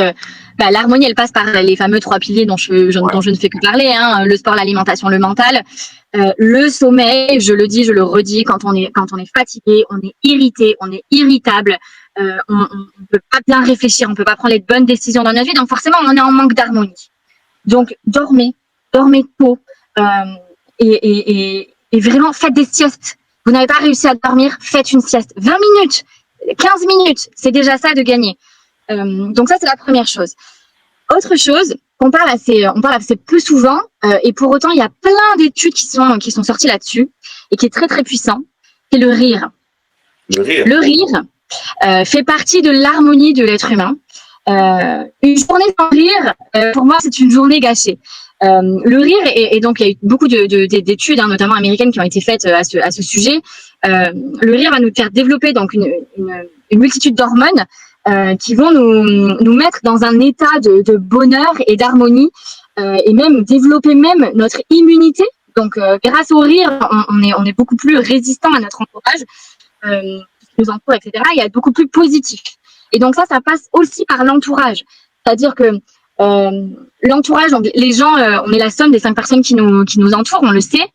l'harmonie, elle passe par les fameux 3 piliers dont je ne fais que parler, le sport, l'alimentation, le mental. Le sommeil, je le dis, je le redis, quand on est fatigué, on est irrité, on est irritable, on ne peut pas bien réfléchir, on ne peut pas prendre les bonnes décisions dans notre vie, donc forcément, on est en manque d'harmonie. Donc, dormez tôt, et vraiment, faites des siestes. Vous n'avez pas réussi à dormir, faites une sieste. 20 minutes, 15 minutes, c'est déjà ça de gagner. Donc ça, c'est la première chose. Autre chose, on parle assez peu souvent, et pour autant, il y a plein d'études qui sont sorties là-dessus, et qui est très, très puissant, c'est le rire. Le rire fait partie de l'harmonie de l'être humain. Une journée sans rire, pour moi, c'est une journée gâchée. Le rire, et donc il y a eu beaucoup d'études, notamment américaines, qui ont été faites à ce sujet. Le rire va nous faire développer donc une multitude d'hormones qui vont nous mettre dans un état de bonheur et d'harmonie, et même développer même notre immunité. Donc grâce au rire, on est beaucoup plus résistant à notre entourage, qui nous entoure, etc. Et être beaucoup plus positif. Et donc ça passe aussi par l'entourage. C'est-à-dire que l'entourage, donc les gens, on est la somme des 5 personnes qui nous entourent, on le sait.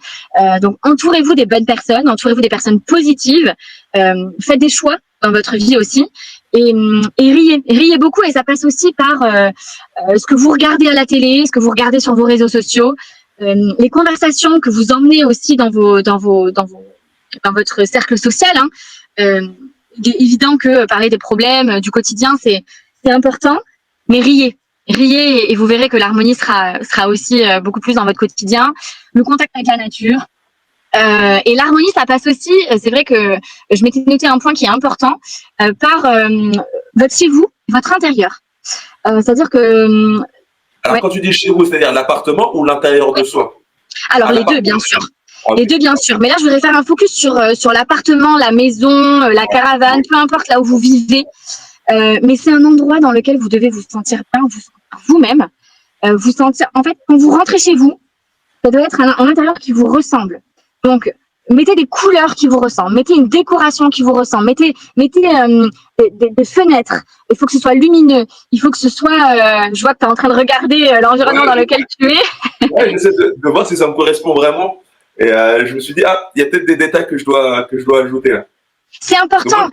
Donc entourez-vous des bonnes personnes, entourez-vous des personnes positives, faites des choix dans votre vie aussi, et riez beaucoup, et ça passe aussi par ce que vous regardez à la télé, ce que vous regardez sur vos réseaux sociaux, les conversations que vous emmenez aussi dans votre cercle social. Il est évident que parler des problèmes du quotidien, c'est important, mais riez et vous verrez que l'harmonie sera aussi beaucoup plus dans votre quotidien. Le contact avec la nature. Et l'harmonie, ça passe aussi, c'est vrai que je m'étais noté un point qui est important, par votre chez vous, votre intérieur. C'est-à-dire que... Alors quand tu dis chez vous, c'est-à-dire l'appartement ou l'intérieur de soi? Alors les deux, bien sûr. Okay. Les deux, bien sûr. Mais là, je voudrais faire un focus sur l'appartement, la maison, la caravane, peu importe là où vous vivez. Mais c'est un endroit dans lequel vous devez vous sentir bien, vous-même. Vous sentir, en fait, quand vous rentrez chez vous, ça doit être un intérieur qui vous ressemble. Donc, mettez des couleurs qui vous ressemblent, mettez une décoration qui vous ressemble, mettez des fenêtres. Il faut que ce soit lumineux. Il faut que ce soit. Je vois que tu es en train de regarder l'environnement dans lequel tu es. Ouais, j'essaie de voir si ça me correspond vraiment. Et je me suis dit, il y a peut-être des détails que je dois ajouter là. C'est important,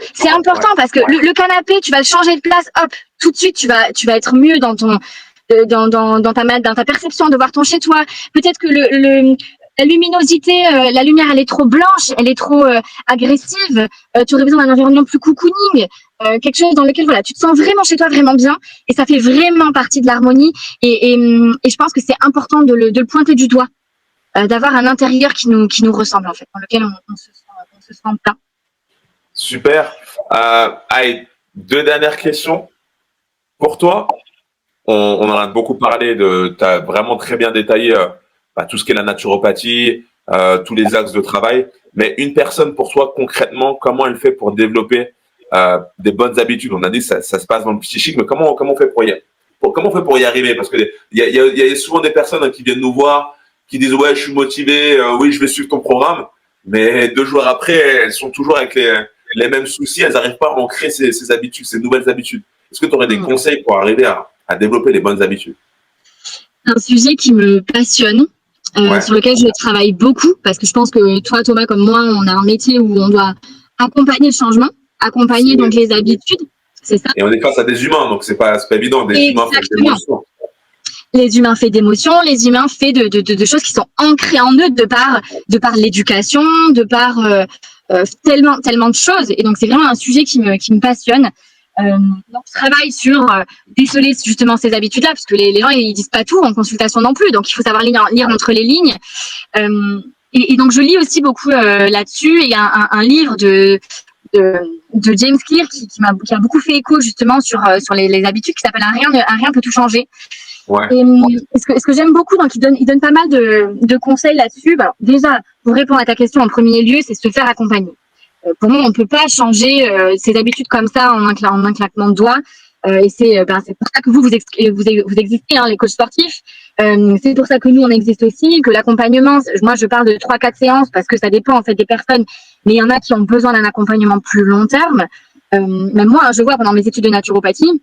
parce que le canapé, tu vas le changer de place, hop, tout de suite, tu vas être mieux dans ta perception de voir ton chez toi. Peut-être que la luminosité, la lumière, elle est trop blanche, elle est trop agressive. Tu aurais besoin d'un environnement plus cocooning. quelque chose dans lequel voilà, tu te sens vraiment chez toi, vraiment bien, et ça fait vraiment partie de l'harmonie. Et je pense que c'est important de le pointer du doigt, d'avoir un intérieur qui nous ressemble en fait, dans lequel on se sent bien. Super. Allez, 2 dernières questions. Pour toi, on en a beaucoup parlé, tu as vraiment très bien détaillé tout ce qu'est la naturopathie, tous les axes de travail. Mais une personne, pour toi, concrètement, comment elle fait pour développer des bonnes habitudes? On a dit que ça se passe dans le psychique, mais comment on fait comment on fait pour y arriver? Parce qu'il y a souvent des personnes qui viennent nous voir, qui disent ouais, je suis motivé, oui, je vais suivre ton programme, mais 2 jours après, elles sont toujours avec les mêmes soucis, elles n'arrivent pas à ancrer ces habitudes, ces nouvelles habitudes. Est-ce que tu aurais des conseils pour arriver à développer les bonnes habitudes? Un sujet qui me passionne, sur lequel je travaille beaucoup, parce que je pense que toi, Thomas, comme moi, on a un métier où on doit accompagner le changement, accompagner donc les habitudes, c'est ça. Et on est face à des humains, donc c'est pas évident, des humains faits d'émotions. Les humains faits d'émotions, les humains faits de choses qui sont ancrées en eux de par l'éducation, de par tellement de choses. Et donc c'est vraiment un sujet qui me passionne. Donc je travaille sur déceler justement ces habitudes-là, parce que les gens ils disent pas tout en consultation non plus, donc il faut savoir lire entre les lignes. Et donc je lis aussi beaucoup là-dessus. Il y a un livre de James Clear qui a beaucoup fait écho justement sur les habitudes, qui s'appelle un rien peut tout changer. Ouais. Et ce que j'aime beaucoup, donc il donne pas mal de conseils là-dessus. Bah, déjà, pour répondre à ta question en premier lieu, c'est se faire accompagner. Pour moi, on peut pas changer ses habitudes comme ça en un claquement de doigts. Et c'est pour ça que vous existez, hein, les coachs sportifs. C'est pour ça que nous on existe aussi, que l'accompagnement. Moi, je parle de 3-4 séances parce que ça dépend en fait des personnes. Mais il y en a qui ont besoin d'un accompagnement plus long terme. Même moi, je vois pendant mes études de naturopathie,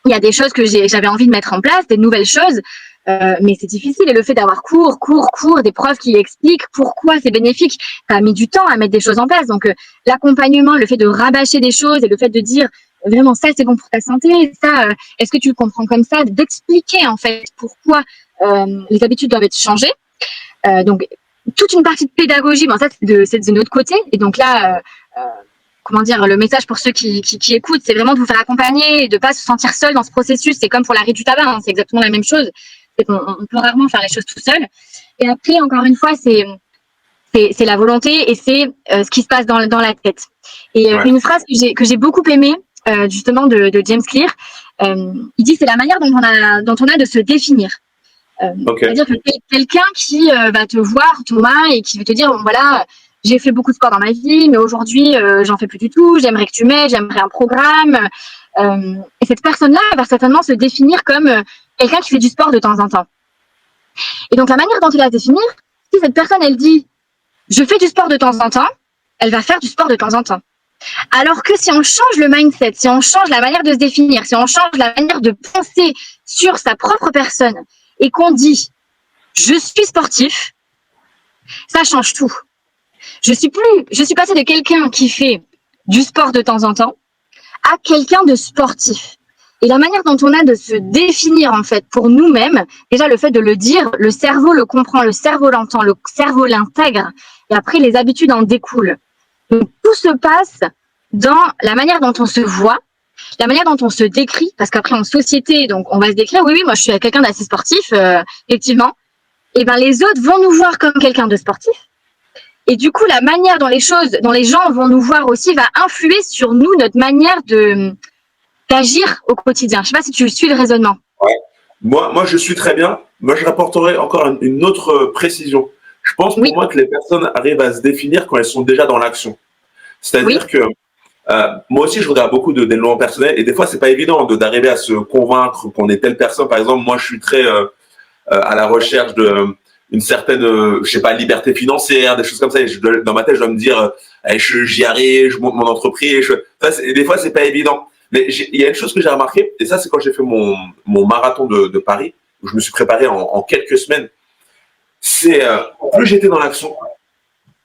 il y a des choses que j'avais envie de mettre en place, des nouvelles choses, mais c'est difficile. Et le fait d'avoir cours, des profs qui expliquent pourquoi c'est bénéfique, ça a mis du temps à mettre des choses en place. Donc l'accompagnement, le fait de rabâcher des choses et le fait de dire vraiment ça c'est bon pour ta santé, ça est-ce que tu le comprends comme ça, d'expliquer en fait pourquoi les habitudes doivent être changées. Donc toute une partie de pédagogie, bon ça c'est de notre côté. Et donc là comment dire, le message pour ceux qui écoutent, c'est vraiment de vous faire accompagner et de pas se sentir seul dans ce processus. C'est comme pour l'arrêt du tabac, hein, c'est exactement la même chose. C'est qu'on peut rarement faire les choses tout seul. Et après, encore une fois, c'est la volonté et c'est ce qui se passe dans la tête. Et une phrase que j'ai beaucoup aimée, justement de James Clear, il dit c'est la manière dont on a de se définir. C'est-à-dire que quelqu'un qui va te voir, Thomas, et qui veut te dire bon, voilà, j'ai fait beaucoup de sport dans ma vie, mais aujourd'hui, j'en fais plus du tout. J'aimerais un programme. Et cette personne-là va certainement se définir comme quelqu'un qui fait du sport de temps en temps. Et donc, la manière dont il va se définir, si cette personne, elle dit « je fais du sport de temps en temps », elle va faire du sport de temps en temps. Alors que si on change le mindset, si on change la manière de se définir, si on change la manière de penser sur sa propre personne et qu'on dit « je suis sportif », ça change tout. Je suis passée de quelqu'un qui fait du sport de temps en temps à quelqu'un de sportif. Et la manière dont on a de se définir, en fait, pour nous-mêmes, déjà le fait de le dire, le cerveau le comprend, le cerveau l'entend, le cerveau l'intègre, et après les habitudes en découlent. Donc tout se passe dans la manière dont on se voit, la manière dont on se décrit, parce qu'après en société, donc on va se décrire, oui, moi je suis quelqu'un d'assez sportif, effectivement, et ben les autres vont nous voir comme quelqu'un de sportif. Et du coup, la manière dont les gens vont nous voir aussi va influer sur nous, notre manière d'agir au quotidien. Je ne sais pas si tu suis le raisonnement. Ouais. Moi, je suis très bien. Moi, je rapporterai encore une autre précision. Je pense pour moi que les personnes arrivent à se définir quand elles sont déjà dans l'action. C'est-à-dire que moi aussi, je regarde beaucoup de développement personnel et des fois, c'est pas évident d'arriver à se convaincre qu'on est telle personne. Par exemple, moi, je suis très à la recherche une certaine, je sais pas, liberté financière, des choses comme ça. Et dans ma tête, je dois me dire, j'y arrive, je monte mon entreprise. Et des fois, c'est pas évident. Mais il y a une chose que j'ai remarqué, et ça, c'est quand j'ai fait mon marathon de Paris, où je me suis préparé en quelques semaines. C'est plus j'étais dans l'action,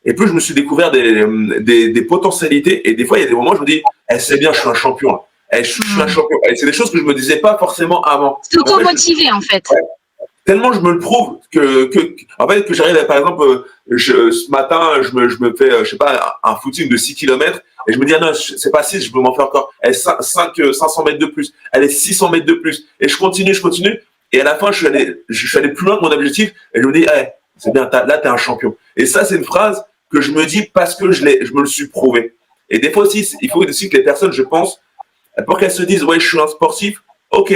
et plus je me suis découvert des potentialités. Et des fois, il y a des moments où je me dis, c'est bien, je suis un champion. Je suis un champion. Et c'est des choses que je me disais pas forcément avant. S'auto-motiver, en fait. Ouais. tellement je me le prouve en fait, que j'arrive, par exemple, ce matin, je me fais, je sais pas, un footing de 6 kilomètres et je me dis, ah non, c'est pas 6, je peux m'en faire encore. Elle est 500 mètres de plus, elle est 600 mètres de plus. Et je continue. Et à la fin, je suis allé plus loin que mon objectif et je me dis, hey, c'est bien, là, t'es un champion. Et ça, c'est une phrase que je me dis parce que je me le suis prouvé. Et des fois aussi, il faut aussi que les personnes, je pense, pour qu'elles se disent, ouais, je suis un sportif, ok,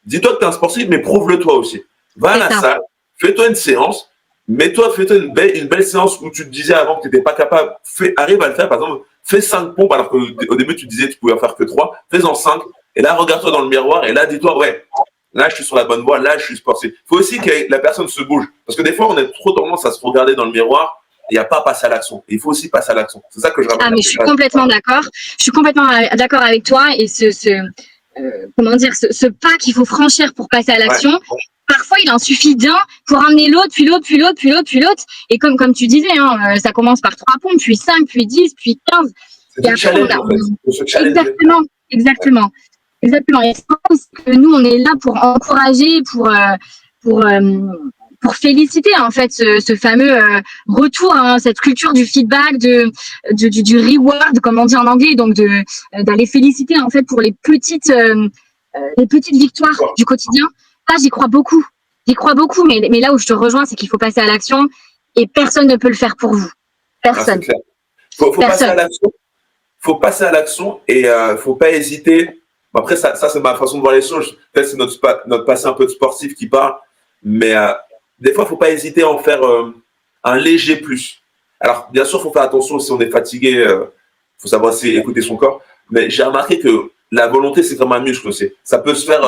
dis-toi que tu es un sportif, mais prouve-le toi aussi. Va à la salle, fais-toi une séance, fais-toi une belle séance où tu te disais avant que tu n'étais pas capable, arrive à le faire, par exemple, fais 5 pompes alors qu'au début tu disais que tu pouvais en faire que 3, fais-en 5, et là regarde-toi dans le miroir, et là dis-toi, ouais, là je suis sur la bonne voie, là je suis sportif. Il faut aussi que la personne se bouge, parce que des fois on a trop tendance à se regarder dans le miroir, et à pas passer à l'action. Il faut aussi passer à l'action. C'est ça que je ramène. Ah, mais je suis complètement d'accord. Je suis complètement d'accord avec toi, et comment dire, ce pas qu'il faut franchir pour passer à l'action. Ouais. Parfois, il en suffit d'un pour amener l'autre, puis l'autre, puis l'autre, puis l'autre, puis l'autre. Et comme tu disais, hein, ça commence par 3 pompes, puis 5, puis 10, puis 15. C'est un challenge, en fait. Exactement. Et c'est pour ça que nous, on est là pour encourager, pour féliciter en fait ce fameux retour, hein, cette culture du feedback, du reward, comme on dit en anglais, donc d'aller féliciter en fait pour les petites victoires du quotidien. Ça, j'y crois beaucoup, mais là où je te rejoins, c'est qu'il faut passer à l'action et personne ne peut le faire pour vous. Personne. Ah, faut passer à l'action. Faut passer à l'action et faut pas hésiter. Après, ça c'est ma façon de voir les choses. Peut-être c'est notre passé un peu de sportif qui parle, mais des fois, il ne faut pas hésiter à en faire un léger plus. Alors, bien sûr, il faut faire attention si on est fatigué. Faut savoir écouter son corps. Mais j'ai remarqué que la volonté, c'est comme un muscle aussi. Ça peut se faire,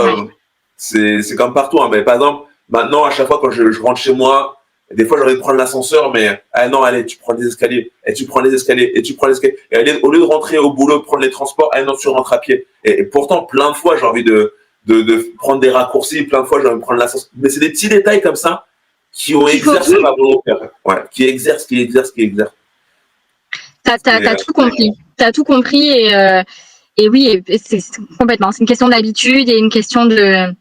c'est comme partout. Hein. Mais par exemple, maintenant, à chaque fois quand je rentre chez moi, des fois, j'ai envie de prendre l'ascenseur, mais non, allez, tu prends les escaliers, et tu prends les escaliers, et tu prends les escaliers. Et allez, au lieu de rentrer au boulot, de prendre les transports, non, tu rentres à pied. Et pourtant, plein de fois, j'ai envie de prendre des raccourcis, plein de fois, j'ai envie de prendre l'ascenseur. Mais c'est des petits détails comme ça qui ont exercé ma volonté. Ouais, qui exercent. T'as tout compris. T'as tout compris et oui, c'est complètement. C'est une question d'habitude et une question de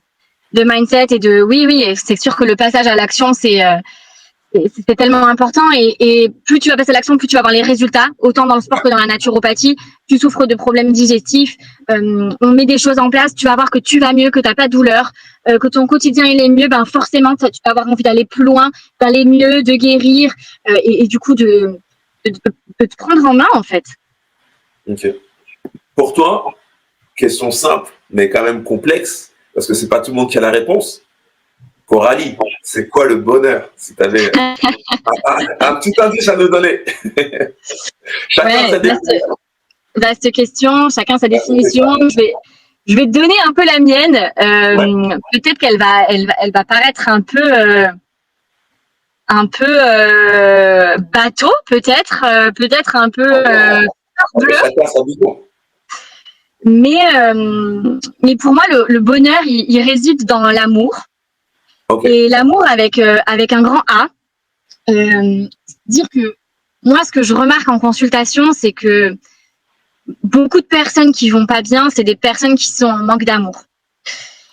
mindset et oui, c'est sûr que le passage à l'action, c'est tellement important et plus tu vas passer à l'action, plus tu vas avoir les résultats, autant dans le sport que dans la naturopathie. Tu souffres de problèmes digestifs, on met des choses en place, tu vas voir que tu vas mieux, que tu n'as pas de douleur, que ton quotidien il est mieux, ben forcément tu vas avoir envie d'aller plus loin, d'aller mieux, de guérir et du coup de te prendre en main en fait. Ok. Pour toi, question simple mais quand même complexe parce que c'est pas tout le monde qui a la réponse. Coralie, c'est quoi le bonheur? Si tu avais un petit indice à nous donner. Chacun sa définition. Vaste question, chacun sa définition. Je vais te donner un peu la mienne. Peut-être qu'elle va paraître un peu bateau, peut-être un peu bleu. Chacun sa vision. Mais pour moi, le bonheur, il réside dans l'amour. Okay. Et l'amour avec un grand A. Dire que moi, ce que je remarque en consultation, c'est que beaucoup de personnes qui vont pas bien, c'est des personnes qui sont en manque d'amour.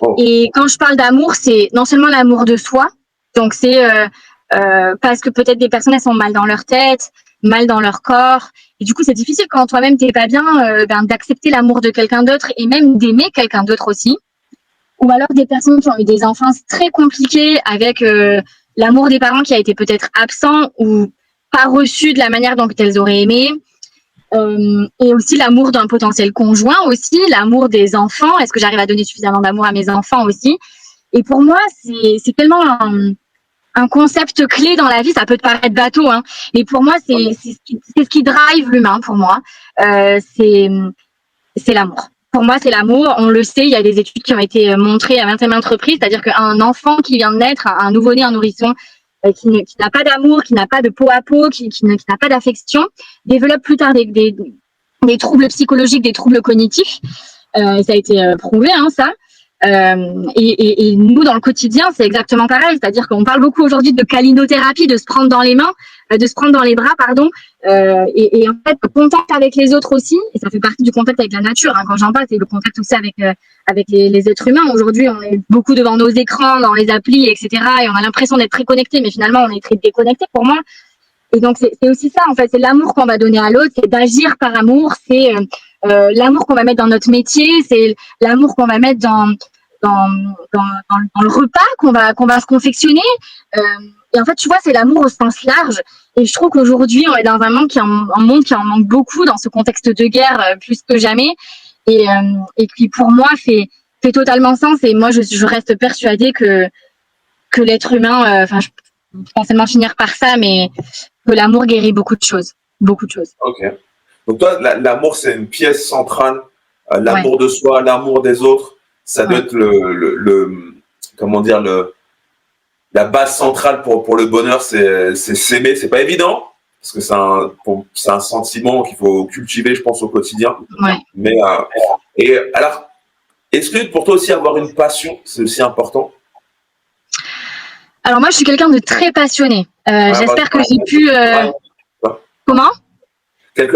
Oh. Et quand je parle d'amour, c'est non seulement l'amour de soi, donc c'est parce que peut-être des personnes elles sont mal dans leur tête, mal dans leur corps, et du coup c'est difficile quand toi-même t'es pas bien d'accepter l'amour de quelqu'un d'autre et même d'aimer quelqu'un d'autre aussi. Ou alors des personnes qui ont eu des enfances très compliquées avec l'amour des parents qui a été peut-être absent ou pas reçu de la manière dont elles auraient aimé. Et aussi l'amour d'un potentiel conjoint aussi, l'amour des enfants. Est-ce que j'arrive à donner suffisamment d'amour à mes enfants aussi? Et pour moi, c'est tellement un concept clé dans la vie. Ça peut te paraître bateau, hein, mais pour moi, c'est ce qui drive l'humain pour moi. C'est l'amour. Pour moi, c'est l'amour. On le sait, il y a des études qui ont été montrées à maintes et maintes reprises, c'est-à-dire qu'un enfant qui vient de naître, un nouveau-né, un nourrisson, qui n'a pas d'amour, qui n'a pas de peau à peau, qui n'a pas d'affection, développe plus tard des troubles psychologiques, des troubles cognitifs. Ça a été prouvé, hein, ça. Et nous, dans le quotidien, c'est exactement pareil. C'est-à-dire qu'on parle beaucoup aujourd'hui de calinothérapie, de se prendre dans les mains, de se prendre dans les bras, pardon. Et en fait, le contact avec les autres aussi, et ça fait partie du contact avec la nature. Hein, quand j'en parle, c'est le contact aussi avec les êtres humains. Aujourd'hui, on est beaucoup devant nos écrans, dans les applis, etc. Et on a l'impression d'être très connecté, mais finalement, on est très déconnecté pour moi. Et donc, c'est aussi ça, en fait. C'est l'amour qu'on va donner à l'autre, c'est d'agir par amour, c'est l'amour qu'on va mettre dans notre métier, c'est l'amour qu'on va mettre dans le repas qu'on va se confectionner. Et en fait, tu vois, c'est l'amour au sens large. Et je trouve qu'aujourd'hui, on est dans un monde qui en manque beaucoup dans ce contexte de guerre plus que jamais. Et qui, pour moi, fait totalement sens. Et moi, je reste persuadée que l'être humain, je pense seulement finir par ça, mais que l'amour guérit beaucoup de choses. Beaucoup de choses. Ok. Donc toi, l'amour, c'est une pièce centrale. L'amour de soi, l'amour des autres, ça doit être comment dire, la base centrale pour le bonheur, c'est s'aimer. C'est pas évident parce que c'est un sentiment qu'il faut cultiver, je pense, au quotidien. Ouais. Mais et alors, est-ce que pour toi aussi avoir une passion, c'est aussi important? Alors moi, je suis quelqu'un de très passionné. J'espère que j'ai pu. Comment?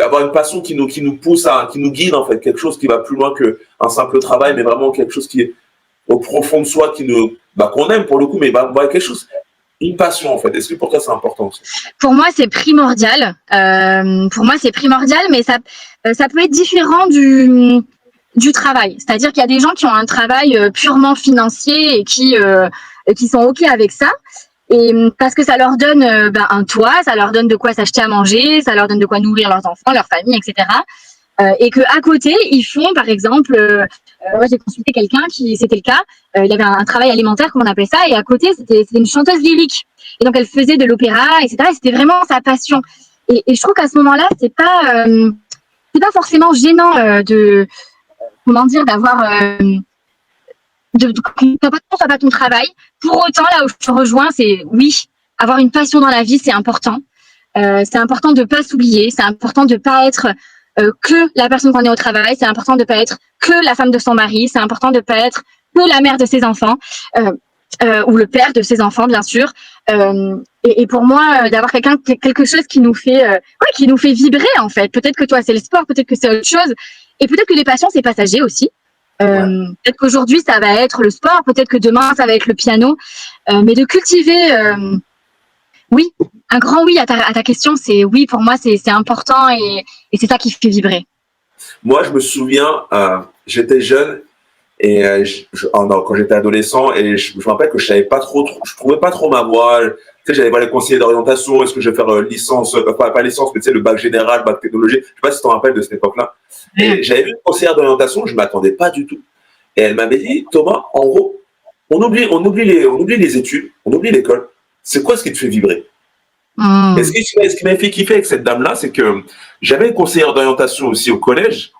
Avoir une passion qui nous pousse qui nous guide en fait, quelque chose qui va plus loin qu'un simple travail, mais vraiment quelque chose qui est au profond de soi, qu'on aime pour le coup, mais quelque chose, une passion en fait. Est-ce que pour toi c'est important aussi? Pour moi, c'est primordial. Mais ça peut être différent du travail. C'est-à-dire qu'il y a des gens qui ont un travail purement financier et qui sont OK avec ça. Et parce que ça leur donne un toit, ça leur donne de quoi s'acheter à manger, ça leur donne de quoi nourrir leurs enfants, leur famille, etc. Et que à côté, ils font, par exemple, moi j'ai consulté quelqu'un c'était le cas, il avait un travail alimentaire, comme on appelait ça, et à côté c'était une chanteuse lyrique. Et donc elle faisait de l'opéra, etc. Et c'était vraiment sa passion. Et je trouve qu'à ce moment-là, c'est pas forcément gênant d'avoir t'as pas ton travail. Pour autant, là où je te rejoins, c'est oui, avoir une passion dans la vie, c'est important. C'est important de pas s'oublier, c'est important de pas être que la personne qu'on est au travail, c'est important de pas être que la femme de son mari, c'est important de pas être que la mère de ses enfants ou le père de ses enfants, bien sûr. Et pour moi, d'avoir quelque chose qui nous fait vibrer en fait. Peut-être que toi c'est le sport, peut-être que c'est autre chose, et peut-être que les passions c'est passager aussi. Peut-être qu'aujourd'hui ça va être le sport, peut-être que demain ça va être le piano, mais de cultiver oui, un grand oui à ta question, c'est oui, pour moi c'est important et c'est ça qui fait vibrer. Moi je me souviens, j'étais jeune et quand j'étais adolescent, et je me rappelle que je trouvais pas trop ma voie. Tu sais, j'allais voir les conseillers d'orientation, est-ce que je vais faire licence, pas licence, mais tu sais, le bac général, bac technologie. Je sais pas si tu t'en rappelles de cette époque-là. Et j'avais vu une conseillère d'orientation, je m'attendais pas du tout. Et elle m'avait dit, Thomas, en gros, on oublie les études, on oublie l'école. C'est quoi ce qui te fait vibrer? Et ce qui m'a fait kiffer avec cette dame-là, c'est que j'avais une conseillère d'orientation aussi au collège,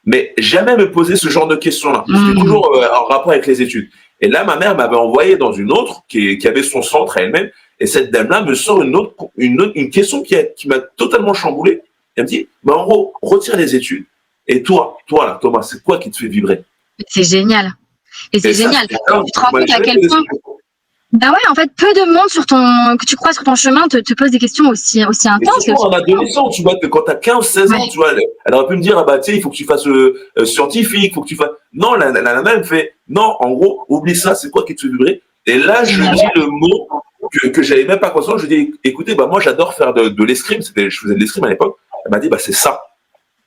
mais jamais me poser ce genre de questions-là. C'était toujours en rapport avec les études. Et là, ma mère m'avait envoyé dans une autre qui avait son centre à elle-même. Et cette dame-là me sort une question qui m'a totalement chamboulé. Elle me dit, en gros, retire les études. Et toi là, Thomas, c'est quoi qui te fait vibrer? C'est génial. Et c'est génial. Tu te rends compte à quel point... Ben ouais, en fait, peu de monde que tu croises sur ton chemin te pose des questions aussi intenses. En adolescent, tu vois, quand tu as 15-16 ans, tu vois, elle aurait pu me dire, tu sais, il faut que tu fasses scientifique, il faut que tu fasses... Non, la nana, elle me fait, non, en gros, oublie ça, c'est quoi qui te fait vibrer? Et là, je lui dis le mot que j'avais même pas conscience. Je lui dis, écoutez, moi, j'adore faire de l'escrime. Je faisais de l'escrime à l'époque. Elle m'a dit, c'est ça.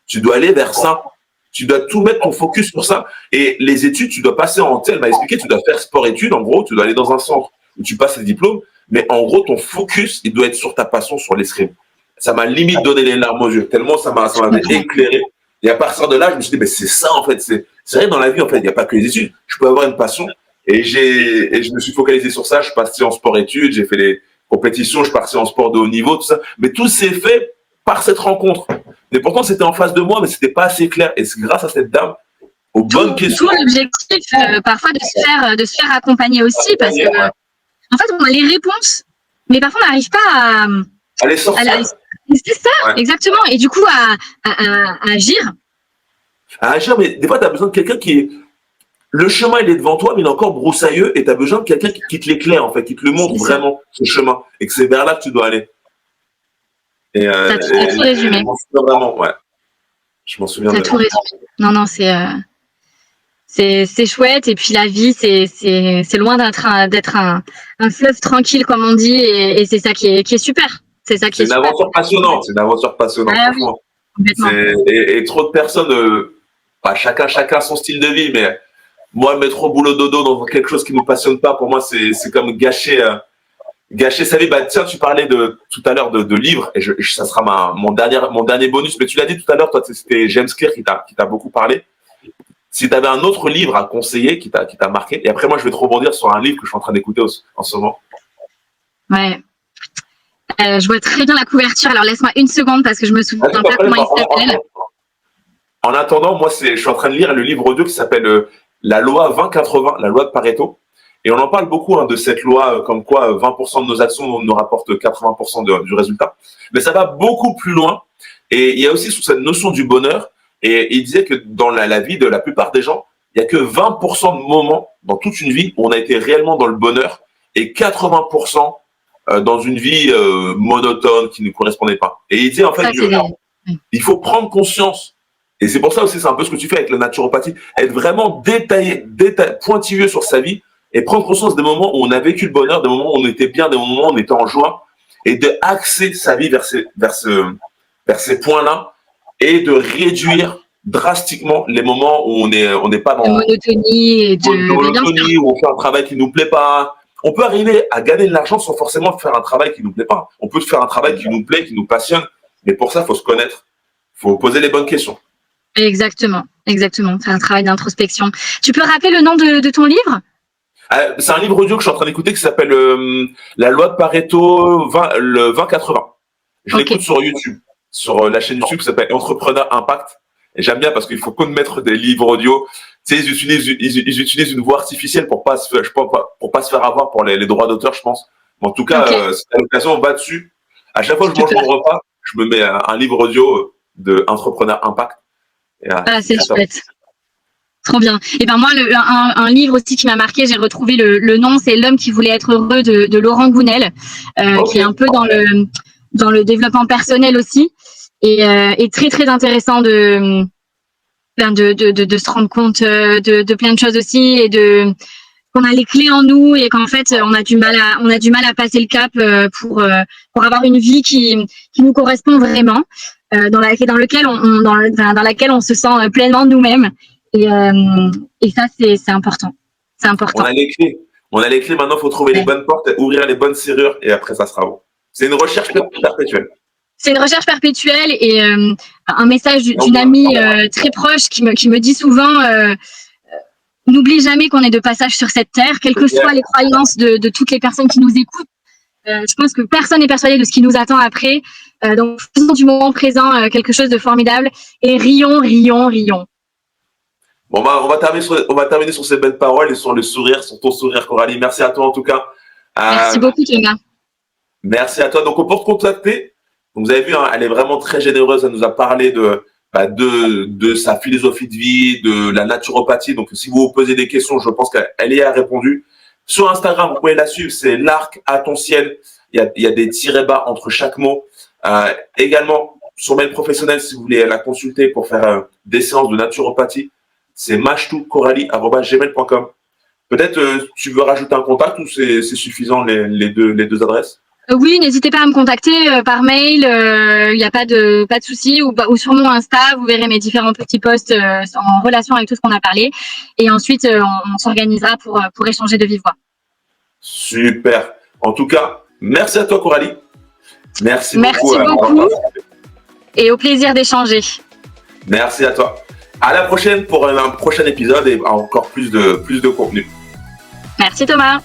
Tu dois aller vers ça. Tu dois tout mettre ton focus sur ça. Et les études, tu dois passer elle m'a expliqué, tu dois faire sport-études. En gros, tu dois aller dans un centre où tu passes les diplômes. Mais en gros, ton focus, il doit être sur ta passion, sur l'escrime. Ça m'a limite donné les larmes aux yeux. Tellement ça m'avait éclairé. Et à partir de là, je me suis dit, c'est ça, en fait. C'est vrai, dans la vie, en fait, il n'y a pas que les études. Je peux avoir une passion. Et je me suis focalisé sur ça. Je suis parti en sport-études. J'ai fait les compétitions. Je suis parti en sport de haut niveau, tout ça. Mais tout s'est fait par cette rencontre. Et pourtant, c'était en face de moi, mais c'était pas assez clair. Et c'est grâce à cette dame, aux bonnes questions. Tout l'objectif, parfois, de se faire accompagner aussi, parce que, en fait, on a les réponses, mais parfois, on n'arrive pas à les sortir. C'est ça, exactement. Et du coup, à agir. À agir, mais des fois, tu as besoin de quelqu'un qui le chemin, il est devant toi, mais il est encore broussailleux et tu as besoin de quelqu'un qui te l'éclaire, en fait, qui te le montre vraiment, ce chemin, et que c'est vers là que tu dois aller. Et, T'as tout résumé. Je m'en souviens vraiment, ouais. Je m'en souviens. T'as tout résumé. Non, c'est chouette. Et puis la vie, c'est loin d'être un fleuve tranquille, comme on dit, et c'est ça qui est super. C'est ça qui est super. Aventure passionnante. C'est une aventure passionnante, franchement. Oui, et trop de personnes, chacun son style de vie, mais moi, mettre au boulot dodo dans quelque chose qui ne nous passionne pas, pour moi, c'est comme gâcher sa vie. Bah, tiens, tu parlais tout à l'heure de livres, et ça sera mon dernier bonus, mais tu l'as dit tout à l'heure, toi, c'était James Clear qui t'a beaucoup parlé. Si tu avais un autre livre à conseiller qui t'a marqué, et après, moi, je vais te rebondir sur un livre que je suis en train d'écouter en ce moment. Ouais. Je vois très bien la couverture. Alors, laisse-moi une seconde parce que je me souviens pas comment il s'appelle. En attendant, moi, je suis en train de lire le livre audio qui s'appelle La loi 20-80, la loi de Pareto. Et on en parle beaucoup de cette loi, comme quoi 20% de nos actions nous rapportent 80% du résultat. Mais ça va beaucoup plus loin. Et il y a aussi sous cette notion du bonheur. Et il disait que dans la vie de la plupart des gens, il n'y a que 20% de moments dans toute une vie où on a été réellement dans le bonheur et 80% dans une vie monotone qui ne correspondait pas. Et il disait en fait, il faut prendre conscience. Et c'est pour ça aussi, c'est un peu ce que tu fais avec la naturopathie, être vraiment détaillé, pointilleux sur sa vie et prendre conscience des moments où on a vécu le bonheur, des moments où on était bien, des moments où on était en joie, et de axer sa vie vers ces points-là et de réduire drastiquement les moments où on n'est pas dans la monotonie, où on fait un travail qui nous plaît pas. On peut arriver à gagner de l'argent sans forcément faire un travail qui nous plaît pas. On peut faire un travail qui nous plaît, qui nous passionne, mais pour ça, il faut se connaître, il faut poser les bonnes questions. Exactement. C'est un travail d'introspection. Tu peux rappeler le nom de ton livre ? C'est un livre audio que je suis en train d'écouter qui s'appelle La loi de Pareto 20-80. Je l'écoute sur YouTube, sur la chaîne YouTube qui s'appelle Entrepreneur Impact. Et j'aime bien parce qu'il faut connaître des livres audio. Tu sais, ils utilisent une voix artificielle pour pas se faire avoir pour les droits d'auteur, je pense. Mais en tout cas, si t'as l'occasion, on va dessus. À chaque fois que je mange mon repas, je me mets un livre audio de Entrepreneur Impact. C'est chouette. Trop bien. Et ben moi, un livre aussi qui m'a marqué, j'ai retrouvé le nom, c'est L'homme qui voulait être heureux de Laurent Gounel, qui est un peu dans le développement personnel aussi, et très très intéressant de se rendre compte de plein de choses aussi, et qu'on a les clés en nous et qu'en fait on a du mal à passer le cap pour avoir une vie qui nous correspond vraiment, dans laquelle on se sent pleinement nous-mêmes. Et ça, c'est important. C'est important. On a les clés. Maintenant, il faut trouver les bonnes portes, ouvrir les bonnes serrures, et après, ça sera bon. C'est une recherche perpétuelle. C'est une recherche perpétuelle, et un message d'une amie très proche qui me dit souvent n'oublie jamais qu'on est de passage sur cette terre, quelles que soient les croyances de toutes les personnes qui nous écoutent. Je pense que personne n'est persuadé de ce qui nous attend après. Donc, faisons du moment présent quelque chose de formidable, et rions. Bon, on va terminer sur ces belles paroles et sur ton sourire, Coralie. Merci à toi, en tout cas. Merci beaucoup, Thomas. Merci à toi. Donc, on peut te contacter. Donc, vous avez vu, elle est vraiment très généreuse. Elle nous a parlé de sa philosophie de vie, de la naturopathie. Donc, si vous vous posez des questions, je pense qu'elle y a répondu. Sur Instagram, vous pouvez la suivre. C'est l'arc à ton ciel. Il y a des tirets bas entre chaque mot. Également, sur mail professionnel, si vous voulez la consulter pour faire des séances de naturopathie, c'est machtoucoralie@gmail.com. Peut-être tu veux rajouter un contact ou c'est suffisant les deux adresses? Oui, n'hésitez pas à me contacter par mail, il n'y a pas de souci, ou sur mon Insta, vous verrez mes différents petits posts en relation avec tout ce qu'on a parlé. Et ensuite, on s'organisera pour échanger de vive voix. Super. En tout cas, merci à toi, Coralie. Merci beaucoup. Et au plaisir d'échanger. Merci à toi. À la prochaine pour un prochain épisode et encore plus de contenu. Merci Thomas.